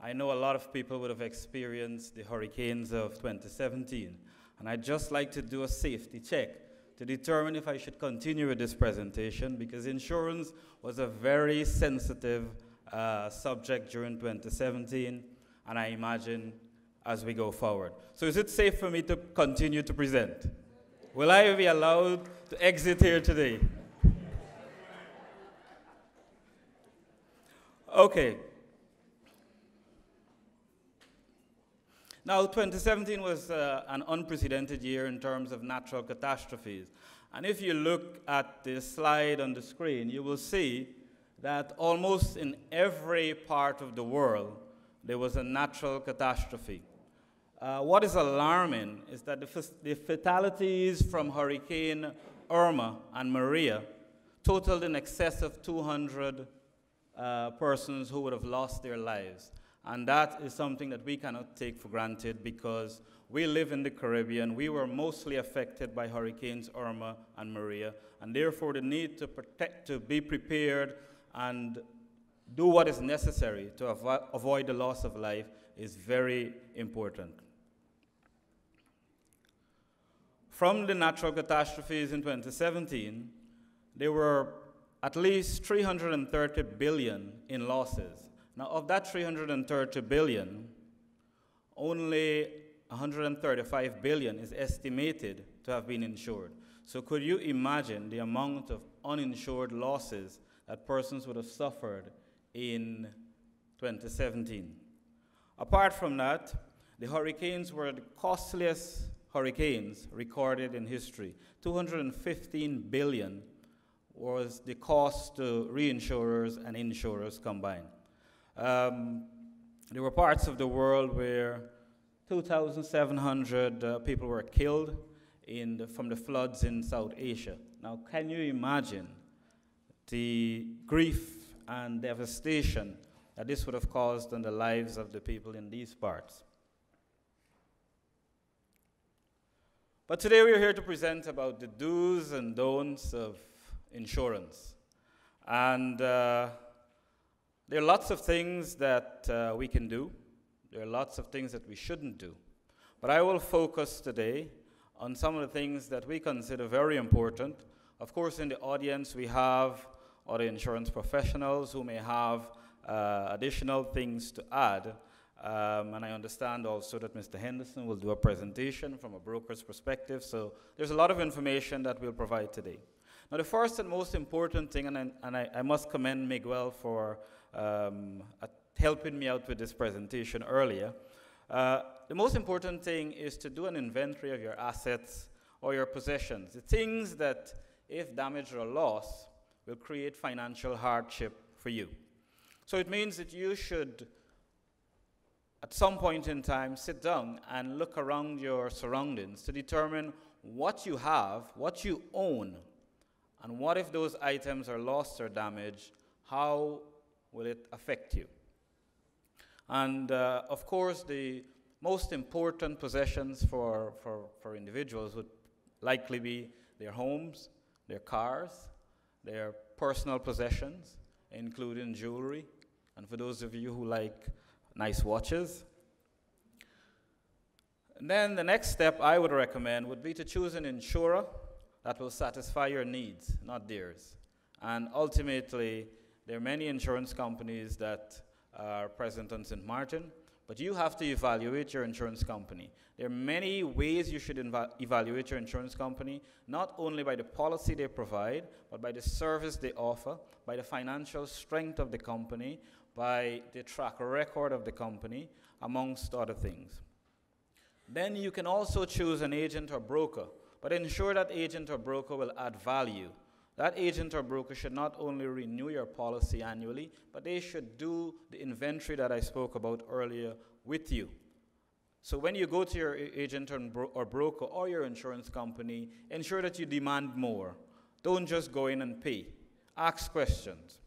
S16: I know a lot of people would have experienced the hurricanes of 2017, and I'd just like to do a safety check to determine if I should continue with this presentation, because insurance was a very sensitive subject during 2017, and I imagine as we go forward. So is it safe for me to continue to present? Will I be allowed to exit here today? Okay. Now, 2017 was an unprecedented year in terms of natural catastrophes. And if you look at the slide on the screen, you will see that almost in every part of the world, there was a natural catastrophe. What is alarming is that the fatalities from Hurricane Irma and Maria totaled in excess of 200 persons who would have lost their lives. And that is something that we cannot take for granted because we live in the Caribbean. We were mostly affected by Hurricanes Irma and Maria, and therefore the need to be prepared and do what is necessary to avoid the loss of life is very important. From the natural catastrophes in 2017, there were at least 330 billion in losses. Now, of that 330 billion, only 135 billion is estimated to have been insured. So could you imagine the amount of uninsured losses that persons would have suffered in 2017? Apart from that, the hurricanes were the costliest hurricanes recorded in history. 215 billion was the cost to reinsurers and insurers combined. There were parts of the world where 2,700 people were killed from the floods in South Asia. Now, can you imagine the grief and devastation that this would have caused on the lives of the people in these parts? But today we are here to present about the do's and don'ts of insurance. And there are lots of things that we can do. There are lots of things that we shouldn't do. But I will focus today on some of the things that we consider very important. Of course, in the audience, we have other insurance professionals who may have additional things to add. And I understand also that Mr. Henderson will do a presentation from a broker's perspective. So there's a lot of information that we'll provide today. Now, the first and most important thing, and I must commend Miguel for helping me out with this presentation earlier. The most important thing is to do an inventory of your assets or your possessions. The things that, if damaged or lost, will create financial hardship for you. So it means that you should, at some point in time, sit down and look around your surroundings to determine what you have, what you own, and what if those items are lost or damaged, how will it affect you? And of course, the most important possessions for individuals would likely be their homes, their cars, their personal possessions, including jewelry, and for those of you who like nice watches. And then the next step I would recommend would be to choose an insurer that will satisfy your needs, not theirs. And ultimately, there are many insurance companies that are present on St. Martin, but you have to evaluate your insurance company. There are many ways you should evaluate your insurance company, not only by the policy they provide, but by the service they offer, by the financial strength of the company, by the track record of the company, amongst other things. Then you can also choose an agent or broker, but ensure that agent or broker will add value. That agent or broker should not only renew your policy annually, but they should do the inventory that I spoke about earlier with you. So when you go to your agent or broker or your insurance company, ensure that you demand more. Don't just go in and pay. Ask questions.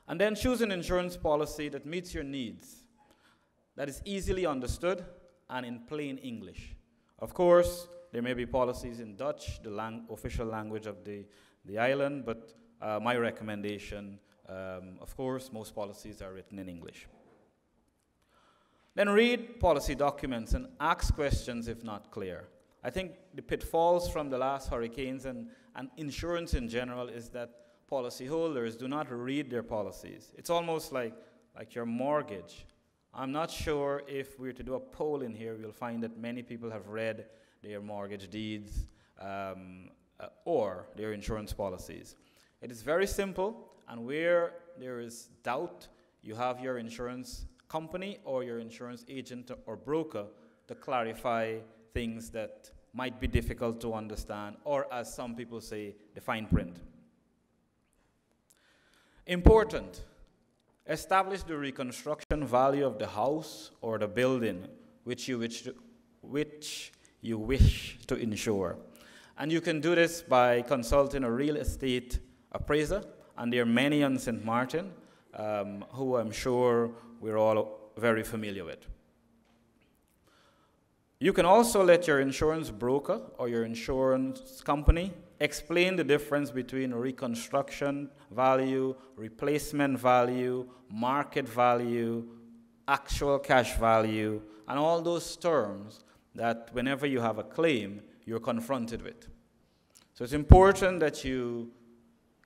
S16: And then choose an insurance policy that meets your needs, that is easily understood and in plain English. Of course, there may be policies in Dutch, the official language of the island, but my recommendation, of course, most policies are written in English. Then read policy documents and ask questions if not clear. I think the pitfalls from the last hurricanes and insurance in general is that policyholders do not read their policies. It's almost like your mortgage. I'm not sure if we were to do a poll in here, we'll find that many people have read their mortgage deeds or their insurance policies. It is very simple, and where there is doubt, you have your insurance company or your insurance agent or broker to clarify things that might be difficult to understand, or as some people say, the fine print. Important, establish the reconstruction value of the house or the building which you wish to insure. And you can do this by consulting a real estate appraiser, and there are many on St. Martin who I'm sure we're all very familiar with. You can also let your insurance broker or your insurance company explain the difference between reconstruction value, replacement value, market value, actual cash value, and all those terms that whenever you have a claim, you're confronted with. So it's important that you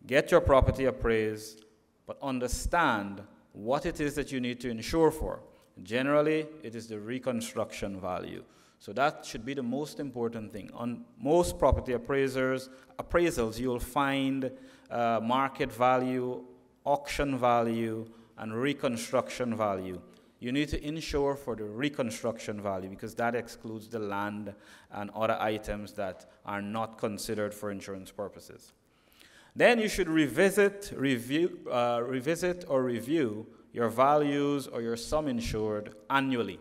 S16: get your property appraised, but understand what it is that you need to insure for. Generally, it is the reconstruction value. So that should be the most important thing. On most property appraisals, you'll find market value, auction value, and reconstruction value. You need to insure for the reconstruction value because that excludes the land and other items that are not considered for insurance purposes. Then you should revisit or review your values or your sum insured annually.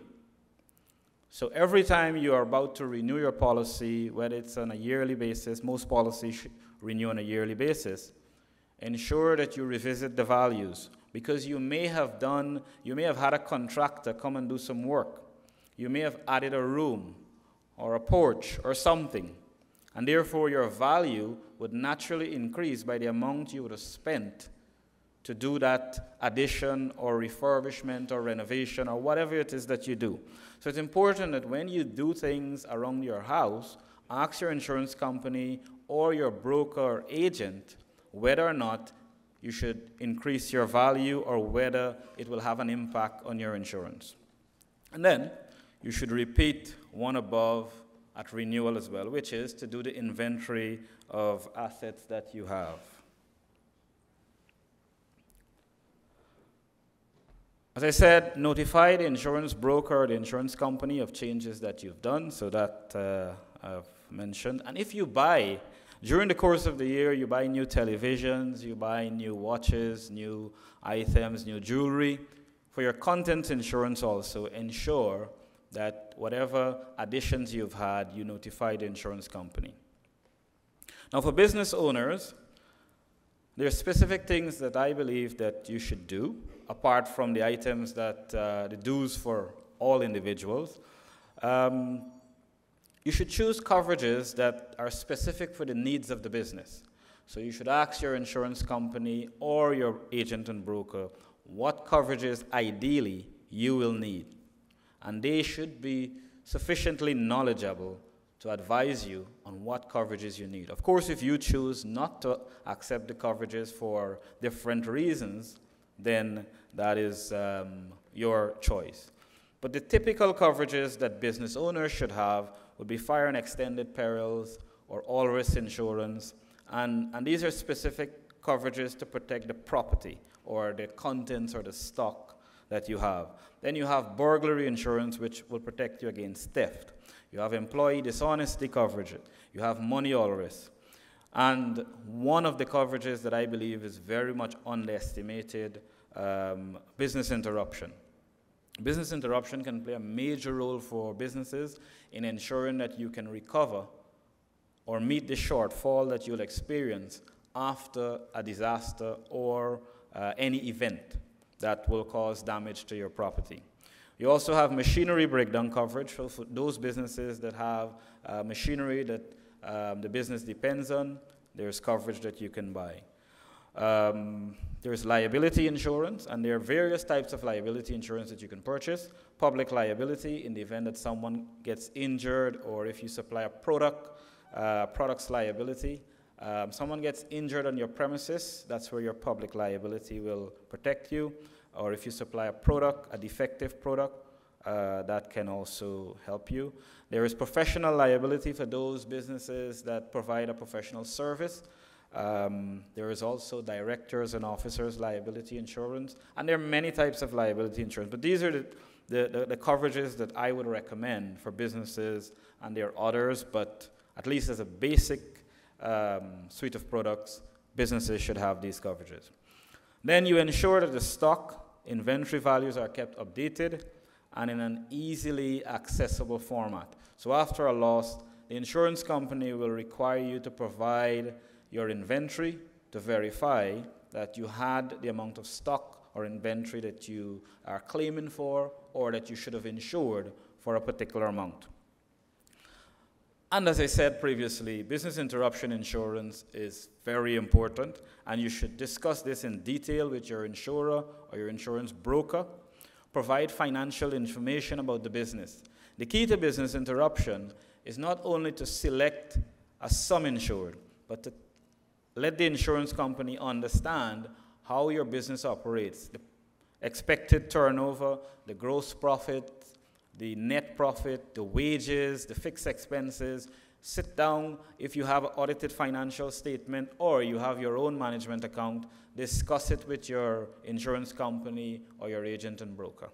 S16: So every time you are about to renew your policy, whether it's on a yearly basis, most policies renew on a yearly basis, ensure that you revisit the values because you may have had a contractor come and do some work. You may have added a room or a porch or something, and therefore your value would naturally increase by the amount you would have spent to do that addition or refurbishment or renovation or whatever it is that you do. So it's important that when you do things around your house, ask your insurance company or your broker or agent whether or not you should increase your value or whether it will have an impact on your insurance. And then you should repeat one above at renewal as well, which is to do the inventory of assets that you have. As I said, notify the insurance broker or the insurance company of changes that you've done, so that I've mentioned. And if you buy, during the course of the year, you buy new televisions, you buy new watches, new items, new jewelry, for your contents insurance also, ensure that whatever additions you've had, you notify the insurance company. Now for business owners, there are specific things that I believe that you should do, apart from the items that, the dues for all individuals. You should choose coverages that are specific for the needs of the business. So you should ask your insurance company or your agent and broker what coverages ideally you will need. And they should be sufficiently knowledgeable to advise you on what coverages you need. Of course, if you choose not to accept the coverages for different reasons, then that is your choice. But the typical coverages that business owners should have would be fire and extended perils or all risk insurance. And these are specific coverages to protect the property or the contents or the stock that you have. Then you have burglary insurance, which will protect you against theft. You have employee dishonesty coverage. You have money all risk. And one of the coverages that I believe is very much underestimated, business interruption. Business interruption can play a major role for businesses in ensuring that you can recover or meet the shortfall that you'll experience after a disaster or any event that will cause damage to your property. You also have machinery breakdown coverage for those businesses that have machinery that the business depends on. There's coverage that you can buy. There's liability insurance, and there are various types of liability insurance that you can purchase. Public liability in the event that someone gets injured, or if you supply a product, product's liability. Someone gets injured on your premises, that's where your public liability will protect you. Or if you supply a product, a defective product, that can also help you. There is professional liability for those businesses that provide a professional service. There is also directors and officers liability insurance, and there are many types of liability insurance, but these are the coverages that I would recommend for businesses, and there are others, but at least as a basic suite of products, businesses should have these coverages. Then you ensure that the stock inventory values are kept updated and in an easily accessible format. So after a loss, the insurance company will require you to provide your inventory to verify that you had the amount of stock or inventory that you are claiming for or that you should have insured for a particular amount. And as I said previously, business interruption insurance is very important, and you should discuss this in detail with your insurer or your insurance broker. Provide financial information about the business. The key to business interruption is not only to select a sum insured, but to let the insurance company understand how your business operates, the expected turnover, the gross profit, the net profit, the wages, the fixed expenses. Sit down if you have an audited financial statement or you have your own management account, discuss it with your insurance company or your agent and broker.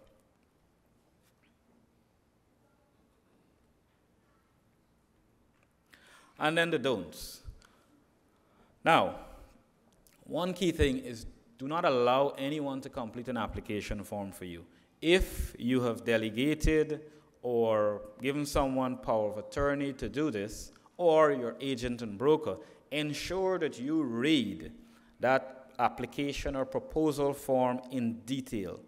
S16: And then the don'ts. Now, one key thing is do not allow anyone to complete an application form for you. If you have delegated or given someone power of attorney to do this, or your agent and broker, ensure that you read that application or proposal form in detail.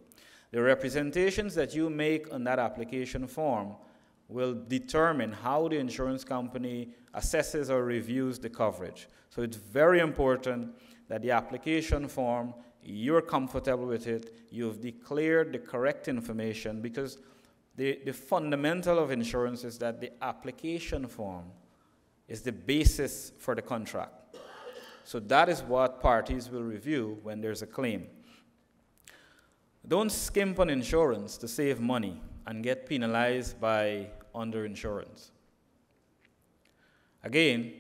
S16: The representations that you make on that application form will determine how the insurance company assesses or reviews the coverage. So it's very important that the application form, you're comfortable with it, you've declared the correct information, because the fundamental of insurance is that the application form is the basis for the contract. So that is what parties will review when there's a claim. Don't skimp on insurance to save money and get penalized by underinsurance. Again,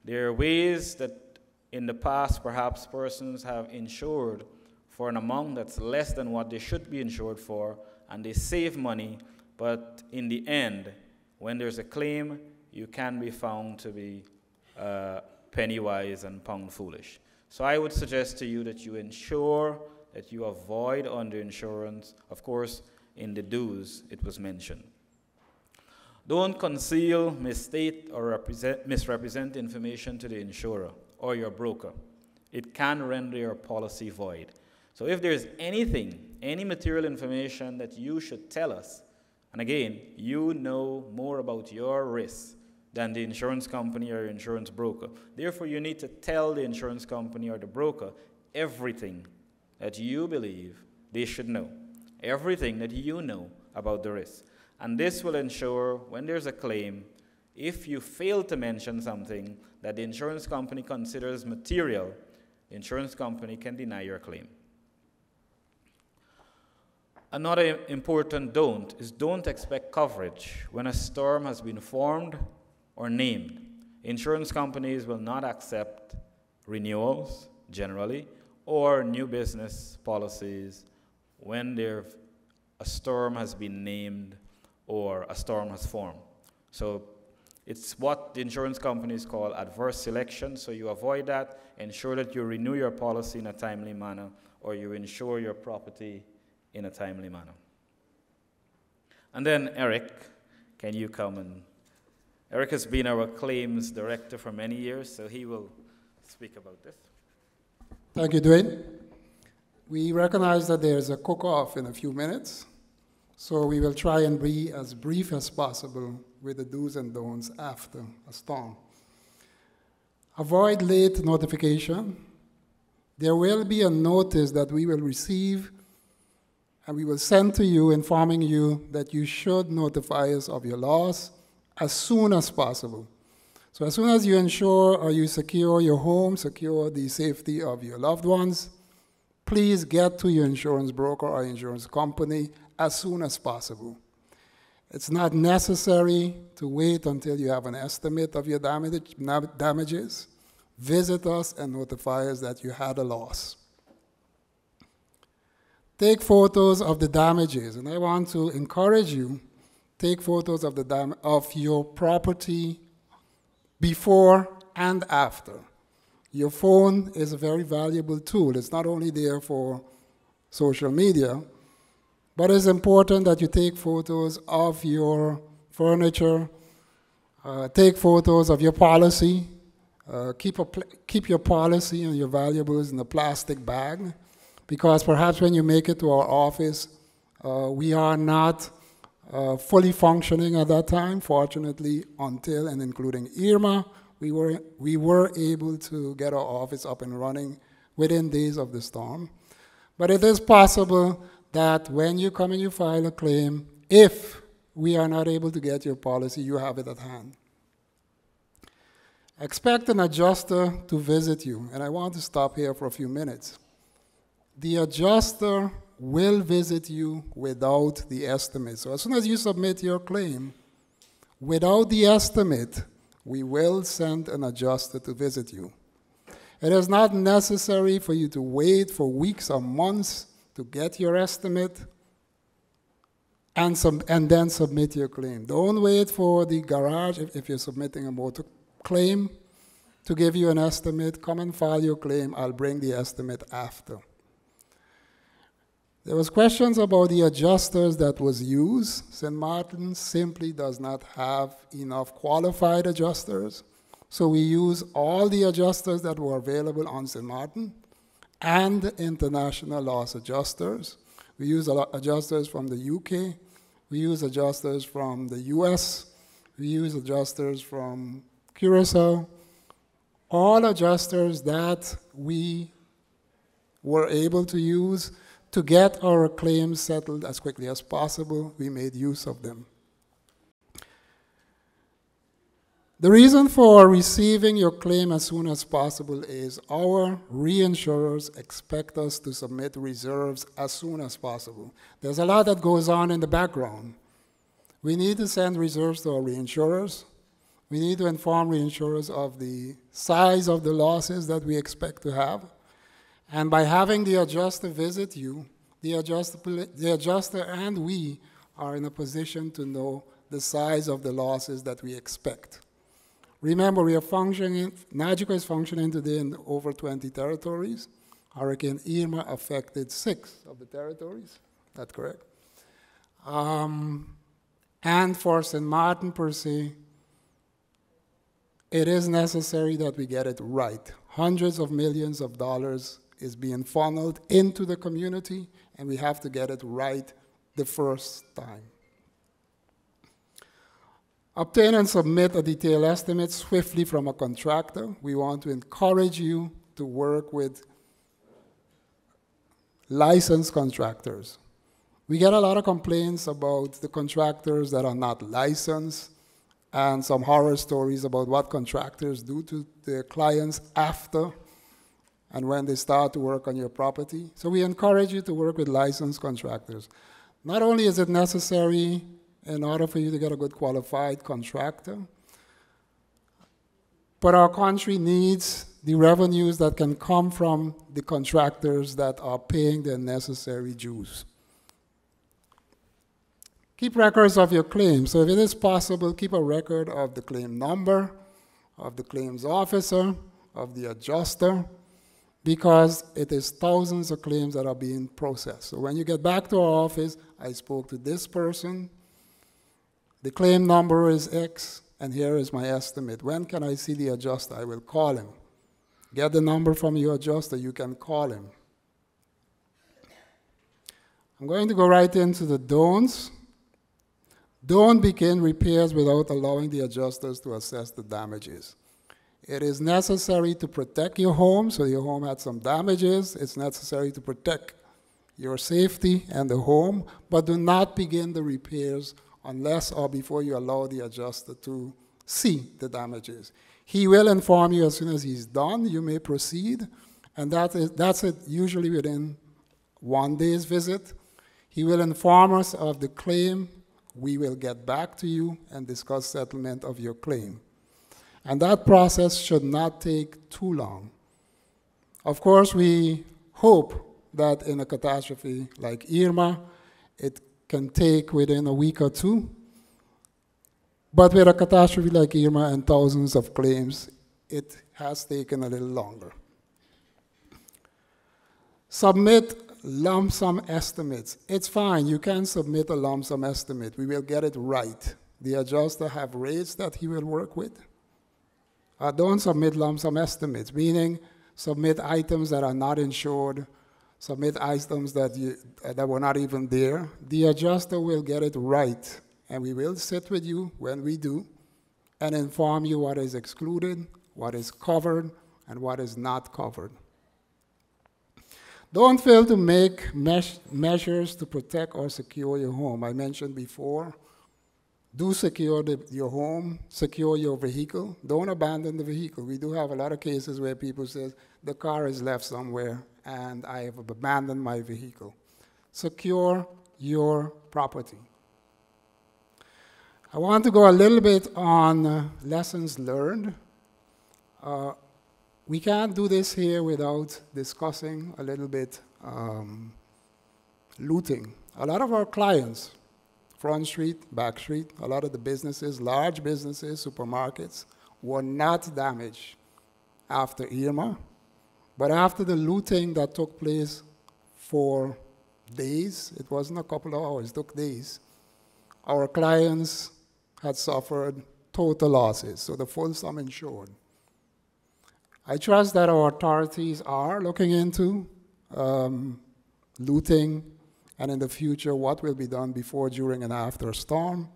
S16: there are ways that in the past, perhaps persons have insured for an amount that's less than what they should be insured for, and they save money, but in the end, when there's a claim, you can be found to be penny wise and pound foolish. So I would suggest to you that you ensure that you avoid underinsurance. Of course, in the do's, it was mentioned. Don't conceal, misstate, or misrepresent information to the insurer or your broker. It can render your policy void. So if there's anything, any material information that you should tell us, and again, you know more about your risks than the insurance company or your insurance broker. Therefore, you need to tell the insurance company or the broker everything that you believe they should know, everything that you know about the risk. And this will ensure when there's a claim, if you fail to mention something that the insurance company considers material, the insurance company can deny your claim. Another important don't is don't expect coverage when a storm has been formed or named. Insurance companies will not accept renewals, generally, or new business policies when a storm has been named or a storm has formed. So it's what the insurance companies call adverse selection, so you avoid that. Ensure that you renew your policy in a timely manner, or you insure your property in a timely manner. And then Eric, can you come and... Eric has been our claims director for many years, so he will speak about this.
S17: Thank you, Dwayne. We recognize that there's a cook-off in a few minutes, so we will try and be as brief as possible with the do's and don'ts after a storm. Avoid late notification. There will be a notice that we will receive, and we will send to you informing you that you should notify us of your loss as soon as possible. So as soon as you ensure or you secure your home, secure the safety of your loved ones, please get to your insurance broker or insurance company as soon as possible. It's not necessary to wait until you have an estimate of your damages. Visit us and notify us that you had a loss. Take photos of the damages, and I want to encourage you, take photos of your property before and after. Your phone is a very valuable tool. It's not only there for social media, but it's important that you take photos of your furniture, take photos of your policy, keep your policy and your valuables in a plastic bag, because perhaps when you make it to our office, we are not fully functioning at that time. Fortunately, until and including Irma, we were able to get our office up and running within days of the storm. But it is possible that when you come and you file a claim, if we are not able to get your policy, you have it at hand. Expect an adjuster to visit you, and I want to stop here for a few minutes. The adjuster will visit you without the estimate. So as soon as you submit your claim, without the estimate, we will send an adjuster to visit you. It is not necessary for you to wait for weeks or months to get your estimate and then submit your claim. Don't wait for the garage, if you're submitting a motor claim, to give you an estimate. Come and file your claim. I'll bring the estimate after. There was questions about the adjusters that was used. St. Martin simply does not have enough qualified adjusters. So we use all the adjusters that were available on St. Martin and international loss adjusters. We use adjusters from the UK. We use adjusters from the US. We use adjusters from Curacao. All adjusters that we were able to use to get our claims settled as quickly as possible, we made use of them. The reason for receiving your claim as soon as possible is our reinsurers expect us to submit reserves as soon as possible. There's a lot that goes on in the background. We need to send reserves to our reinsurers. We need to inform reinsurers of the size of the losses that we expect to have. And by having the adjuster visit you, the adjuster and we are in a position to know the size of the losses that we expect. Remember, we are functioning, NAGICO is functioning today in over 20 territories. Hurricane Irma affected 6 of the territories. That's correct. And for St. Martin per se, it is necessary that we get it right. Hundreds of millions of dollars is being funneled into the community, and we have to get it right the first time. Obtain and submit a detailed estimate swiftly from a contractor. We want to encourage you to work with licensed contractors. We get a lot of complaints about the contractors that are not licensed, and some horror stories about what contractors do to their clients after and when they start to work on your property. So we encourage you to work with licensed contractors. Not only is it necessary in order for you to get a good qualified contractor, but our country needs the revenues that can come from the contractors that are paying their necessary dues. Keep records of your claims. So if it is possible, keep a record of the claim number, of the claims officer, of the adjuster, because it is thousands of claims that are being processed. So when you get back to our office, I spoke to this person, The claim number is X, and here is my estimate. When can I see the adjuster? I will call him. Get the number from your adjuster, you can call him. I'm going to go right into the don'ts. Don't begin repairs without allowing the adjusters to assess the damages. It is necessary to protect your home, so your home had some damages. It's necessary to protect your safety and the home, but do not begin the repairs unless or before you allow the adjuster to see the damages. He will inform you as soon as he's done. You may proceed, and that's it, usually within 1 day's visit. He will inform us of the claim. We will get back to you and discuss settlement of your claim. And that process should not take too long. Of course, we hope that in a catastrophe like Irma, it can take within a week or two. But with a catastrophe like Irma and thousands of claims, it has taken a little longer. Submit lump sum estimates. It's fine, you can submit a lump sum estimate. We will get it right. The adjuster have rates that he will work with. Don't submit lump sum estimates, meaning submit items that are not insured, submit items that were not even there. The adjuster will get it right, and we will sit with you when we do and inform you what is excluded, what is covered, and what is not covered. Don't fail to make measures to protect or secure your home. I mentioned before, do secure your home, secure your vehicle. Don't abandon the vehicle. We do have a lot of cases where people say, the car is left somewhere and I have abandoned my vehicle. Secure your property. I want to go a little bit on lessons learned. We can't do this here without discussing a little bit looting. A lot of our clients, Front Street, Back Street, a lot of the businesses, large businesses, supermarkets, were not damaged after Irma, but after the looting that took place for days, it wasn't a couple of hours, it took days, our clients had suffered total losses, so the full sum insured. I trust that our authorities are looking into looting and in the future what will be done before, during, and after a storm.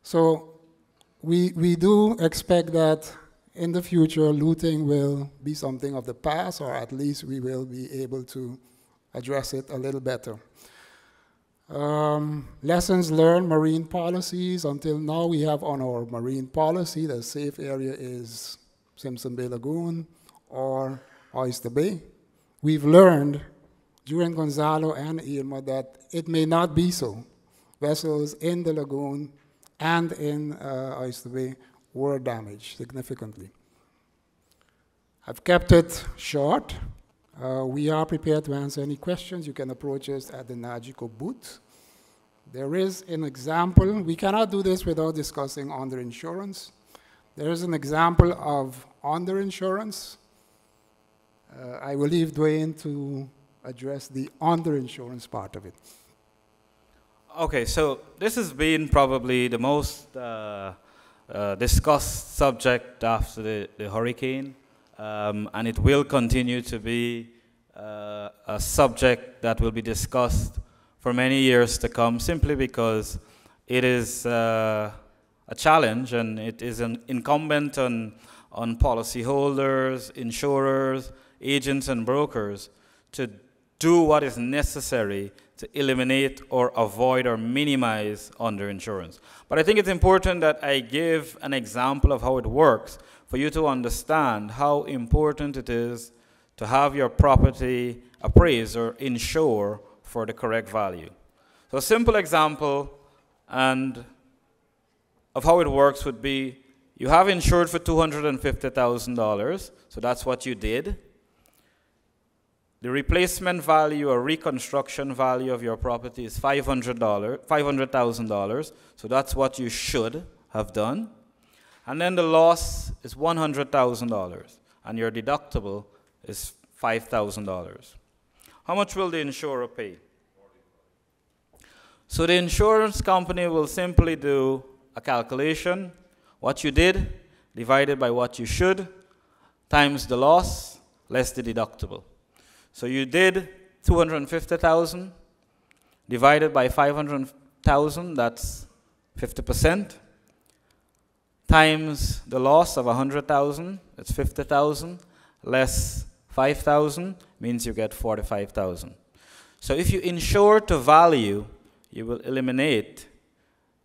S17: So we do expect that in the future looting will be something of the past, or at least we will be able to address it a little better. Lessons learned, marine policies. Until now we have on our marine policy the safe area is Simpson Bay Lagoon or Oyster Bay. We've learned during Gonzalo and Irma that it may not be so. Vessels in the lagoon and in Oyster Bay were damaged significantly. I've kept it short. We are prepared to answer any questions. You can approach us at the NAGICO booth. There is an example. We cannot do this without discussing underinsurance. There is an example of underinsurance. I will leave Dwayne to address the underinsurance part of it.
S16: Okay, so this has been probably the most discussed subject after the hurricane, and it will continue to be a subject that will be discussed for many years to come, simply because it is a challenge, and it is incumbent on policyholders, insurers, agents, and brokers to do what is necessary to eliminate or avoid or minimize underinsurance. But I think it's important that I give an example of how it works for you to understand how important it is to have your property appraised or insure for the correct value. So a simple example and of how it works would be, you have insured for $250,000, so that's what you did. The replacement value or reconstruction value of your property is $500,000, so that's what you should have done. And then the loss is $100,000, and your deductible is $5,000. How much will the insurer pay? So the insurance company will simply do a calculation, what you did divided by what you should, times the loss, less the deductible. So you did 250,000 divided by 500,000, that's 50%, times the loss of 100,000, that's 50,000, less 5,000, means you get 45,000. So if you insure to value, you will eliminate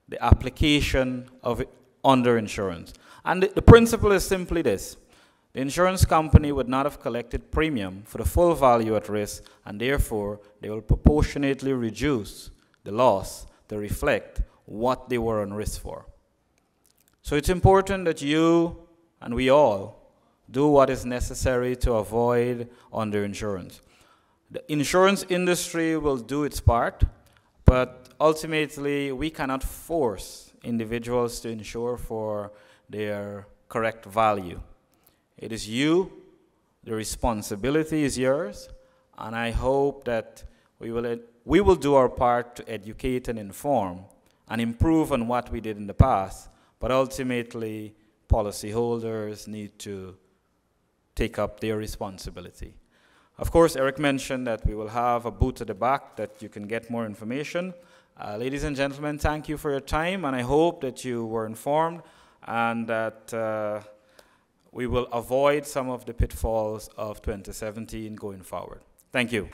S16: the application of underinsurance. And the principle is simply this. The insurance company would not have collected premium for the full value at risk, and therefore they will proportionately reduce the loss to reflect what they were on risk for. So it's important that you and we all do what is necessary to avoid underinsurance. The insurance industry will do its part, but ultimately we cannot force individuals to insure for their correct value. It is you, the responsibility is yours, and I hope that we will do our part to educate and inform and improve on what we did in the past, but ultimately policyholders need to take up their responsibility. Of course, Eric mentioned that we will have a booth at the back that you can get more information. Ladies and gentlemen, thank you for your time, and I hope that you were informed and that we will avoid some of the pitfalls of 2017 going forward. Thank you.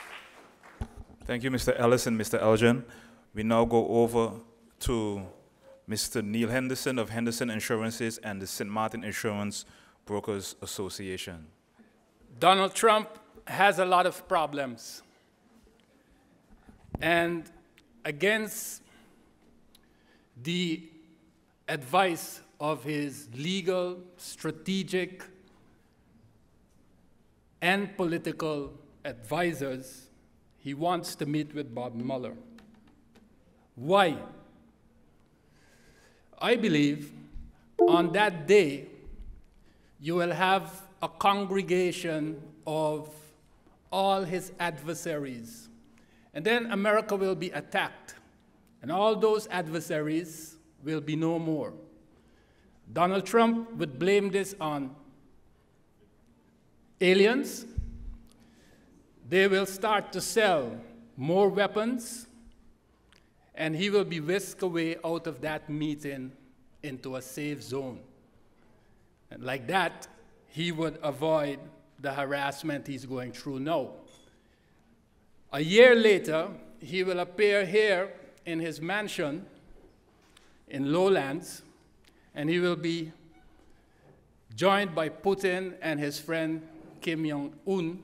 S1: Thank you, Mr. Ellis and Mr. Elgin. We now go over to Mr. Neil Henderson of Henderson Insurances and the St. Martin Insurance Brokers Association.
S18: Donald Trump has a lot of problems. And against the advice of his legal, strategic, and political advisors, he wants to meet with Bob Mueller. Why? I believe on that day, you will have a congregation of all his adversaries. And then America will be attacked. And all those adversaries will be no more. Donald Trump would blame this on aliens. They will start to sell more weapons, and he will be whisked away out of that meeting into a safe zone. And like that, he would avoid the harassment he's going through now. A year later, he will appear here in his mansion in Lowlands, and he will be joined by Putin and his friend Kim Jong-un.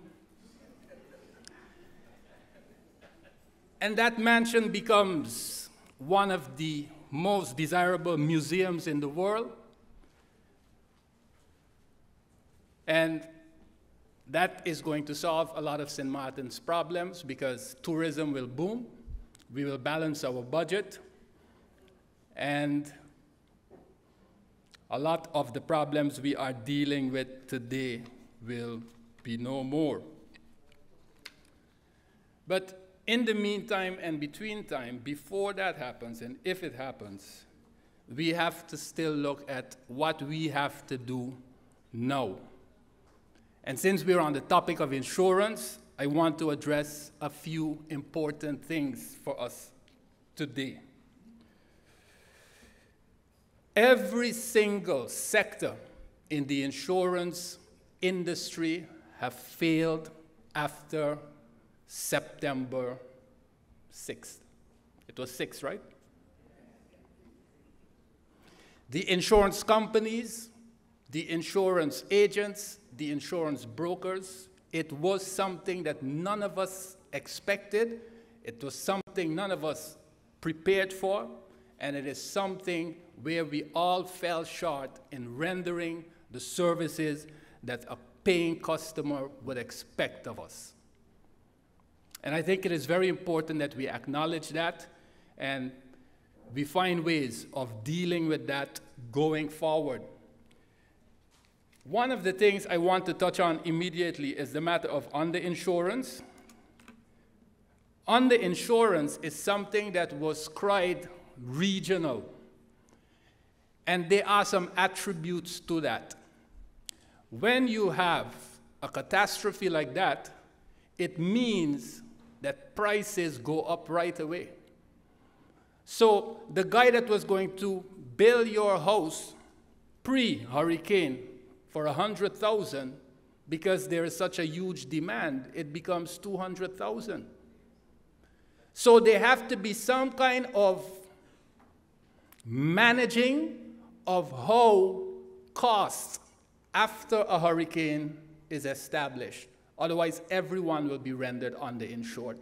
S18: And that mansion becomes one of the most desirable museums in the world. And that is going to solve a lot of St. Martin's problems because tourism will boom, we will balance our budget, and a lot of the problems we are dealing with today will be no more. But in the meantime and between time, before that happens, and if it happens, we have to still look at what we have to do now. And since we're on the topic of insurance, I want to address a few important things for us today. Every single sector in the insurance industry have failed after September 6th. It was 6, right? The insurance companies, the insurance agents, the insurance brokers, it was something that none of us expected. It was something none of us prepared for, and it is something where we all fell short in rendering the services that a paying customer would expect of us. And I think it is very important that we acknowledge that and we find ways of dealing with that going forward. One of the things I want to touch on immediately is the matter of underinsurance. Underinsurance is something that was cried regional. And there are some attributes to that. When you have a catastrophe like that, it means that prices go up right away. So the guy that was going to build your house pre-hurricane for $100,000, because there is such a huge demand, it becomes $200,000. So there have to be some kind of managing of how costs after a hurricane is established. Otherwise, everyone will be rendered underinsured.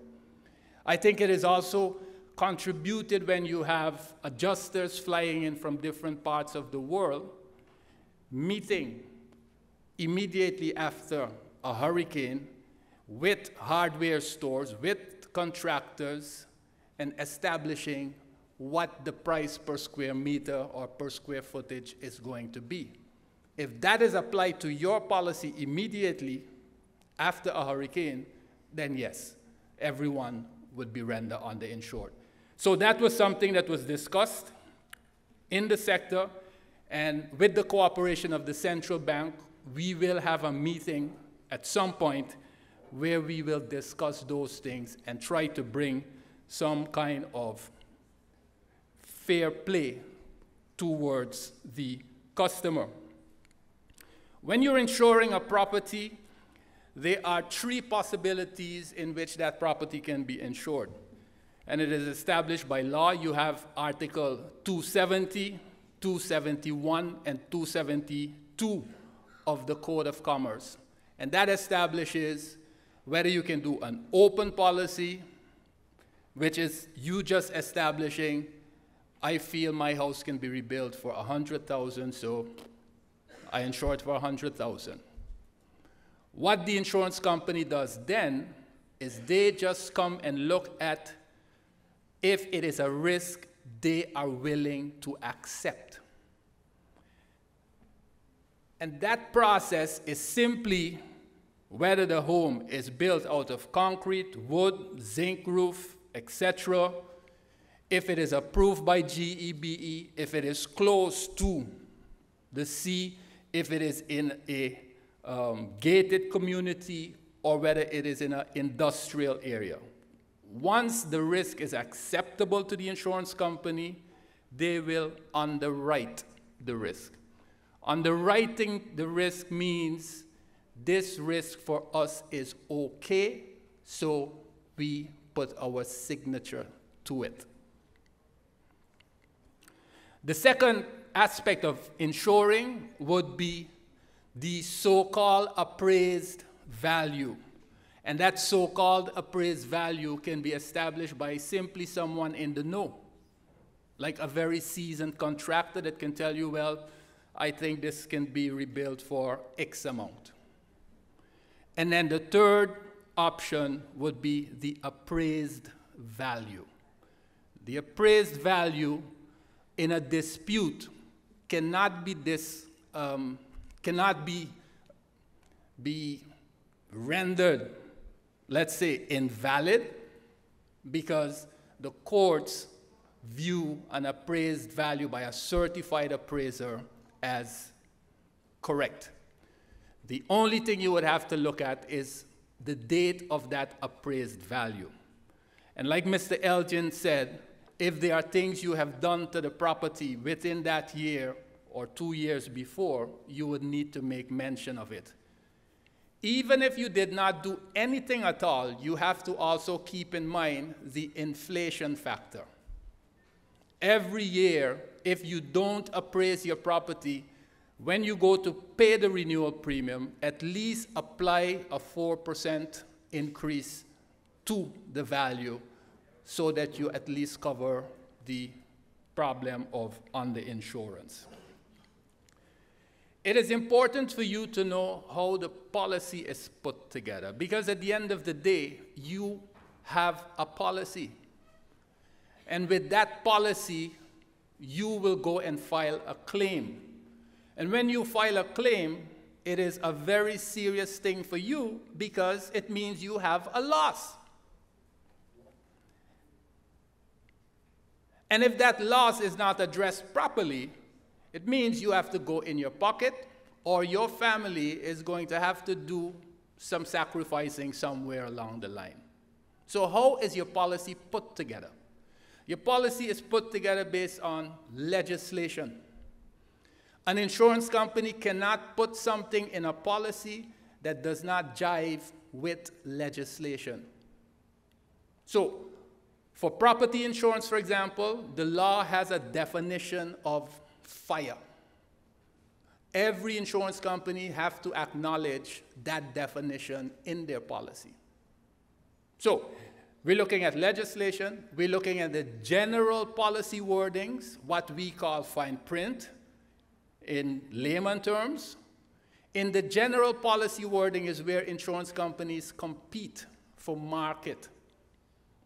S18: I think it is also contributed when you have adjusters flying in from different parts of the world, meeting immediately after a hurricane with hardware stores, with contractors, and establishing what the price per square meter or per square footage is going to be. If that is applied to your policy immediately after a hurricane, then yes, everyone would be rendered underinsured. So that was something that was discussed in the sector, and with the cooperation of the central bank, we will have a meeting at some point where we will discuss those things and try to bring some kind of fair play towards the customer. When you're insuring a property, there are three possibilities in which that property can be insured. And it is established by law. You have Article 270, 271, and 272 of the Code of Commerce. And that establishes whether you can do an open policy, which is you just establishing, I feel my house can be rebuilt for $100,000, so I insure it for $100,000. What the insurance company does then is they just come and look at if it is a risk they are willing to accept. And that process is simply whether the home is built out of concrete, wood, zinc roof, etc., if it is approved by GEBE, if it is close to the sea, if it is in a gated community, or whether it is in an industrial area. Once the risk is acceptable to the insurance company, they will underwrite the risk. Underwriting the risk means this risk for us is okay, so we put our signature to it. The second aspect of insuring would be the so-called appraised value. And that so-called appraised value can be established by simply someone in the know, like a very seasoned contractor that can tell you, well, I think this can be rebuilt for X amount. And then the third option would be the appraised value. The appraised value in a dispute cannot be rendered, let's say, invalid, because the courts view an appraised value by a certified appraiser as correct. The only thing you would have to look at is the date of that appraised value. And like Mr. Elgin said, if there are things you have done to the property within that year or 2 years before, you would need to make mention of it. Even if you did not do anything at all, you have to also keep in mind the inflation factor. Every year, if you don't appraise your property, when you go to pay the renewal premium, at least apply a 4% increase to the value so that you at least cover the problem of underinsurance. It is important for you to know how the policy is put together, because at the end of the day, you have a policy. And with that policy, you will go and file a claim. And when you file a claim, it is a very serious thing for you because it means you have a loss. And if that loss is not addressed properly, it means you have to go in your pocket, or your family is going to have to do some sacrificing somewhere along the line. So how is your policy put together? Your policy is put together based on legislation. An insurance company cannot put something in a policy that does not jive with legislation. So, for property insurance, for example, the law has a definition of fire. Every insurance company has to acknowledge that definition in their policy. So, we're looking at legislation, we're looking at the general policy wordings, what we call fine print in layman terms. In the general policy wording is where insurance companies compete for market.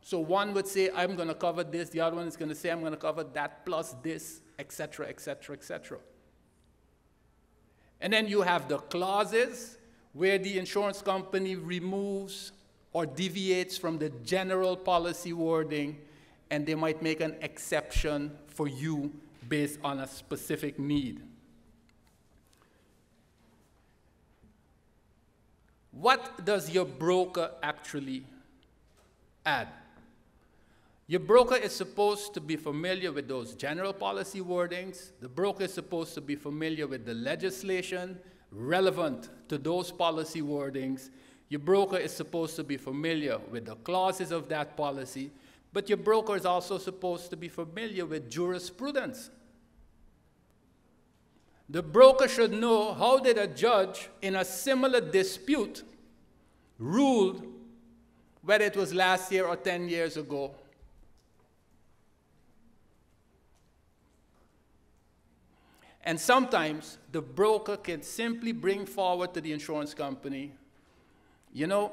S18: So one would say, I'm going to cover this, the other one is going to say, I'm going to cover that plus this, etc., etc., etc. And then you have the clauses where the insurance company removes or deviates from the general policy wording, and they might make an exception for you based on a specific need. What does your broker actually add? Your broker is supposed to be familiar with those general policy wordings. The broker is supposed to be familiar with the legislation relevant to those policy wordings. Your broker is supposed to be familiar with the clauses of that policy, but your broker is also supposed to be familiar with jurisprudence. The broker should know how did a judge in a similar dispute ruled, whether it was last year or 10 years ago. And sometimes the broker can simply bring forward to the insurance company, you know,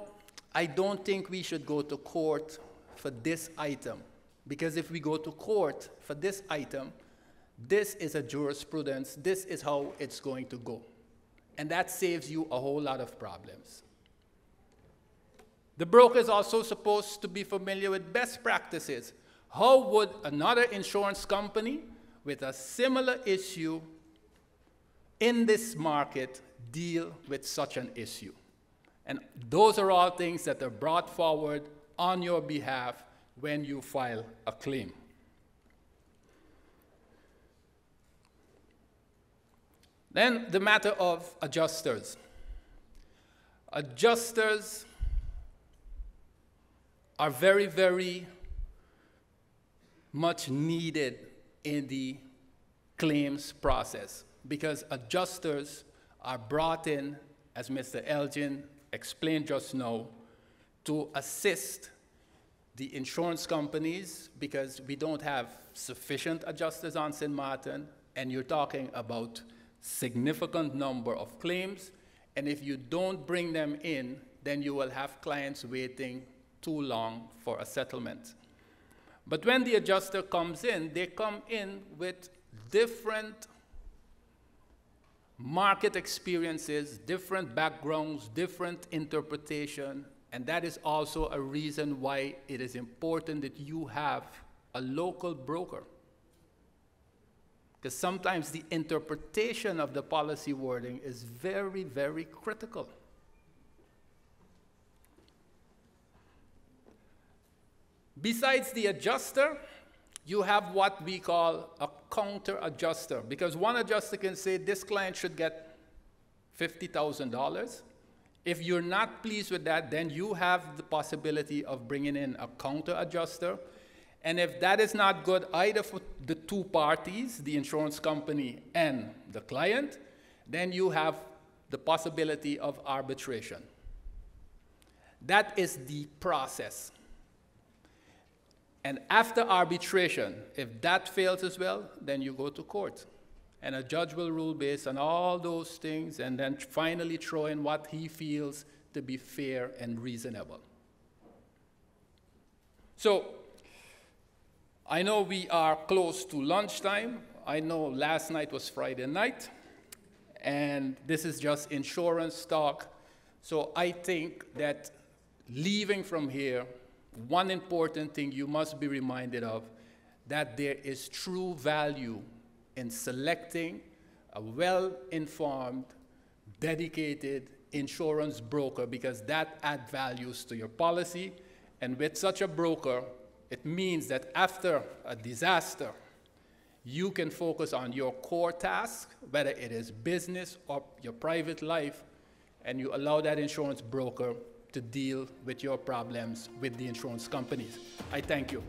S18: I don't think we should go to court for this item, because if we go to court for this item, this is a jurisprudence, this is how it's going to go. And that saves you a whole lot of problems. The broker is also supposed to be familiar with best practices. How would another insurance company with a similar issue in this market deal with such an issue? And those are all things that are brought forward on your behalf when you file a claim. Then the matter of adjusters. Adjusters are very, very much needed in the claims process, because adjusters are brought in, as Mr. Elgin explained just now, to assist the insurance companies, because we don't have sufficient adjusters on St. Martin, and you're talking about significant number of claims, and if you don't bring them in, then you will have clients waiting too long for a settlement. But when the adjuster comes in, they come in with different market experiences, different backgrounds, different interpretation, and that is also a reason why it is important that you have a local broker. Because sometimes the interpretation of the policy wording is very, very critical. Besides the adjuster, you have what we call a counter adjuster, because one adjuster can say this client should get $50,000. If you're not pleased with that, then you have the possibility of bringing in a counter adjuster. And if that is not good either for the two parties, the insurance company and the client, then you have the possibility of arbitration. That is the process. And after arbitration, if that fails as well, then you go to court. And a judge will rule based on all those things and then finally throw in what he feels to be fair and reasonable. So, I know we are close to lunchtime. I know last night was Friday night, and this is just insurance talk. So I think that leaving from here, one important thing you must be reminded of, that there is true value in selecting a well-informed, dedicated insurance broker, because that adds values to your policy. And with such a broker, it means that after a disaster, you can focus on your core task, whether it is business or your private life, and you allow that insurance broker to deal with your problems with the insurance companies. I thank you.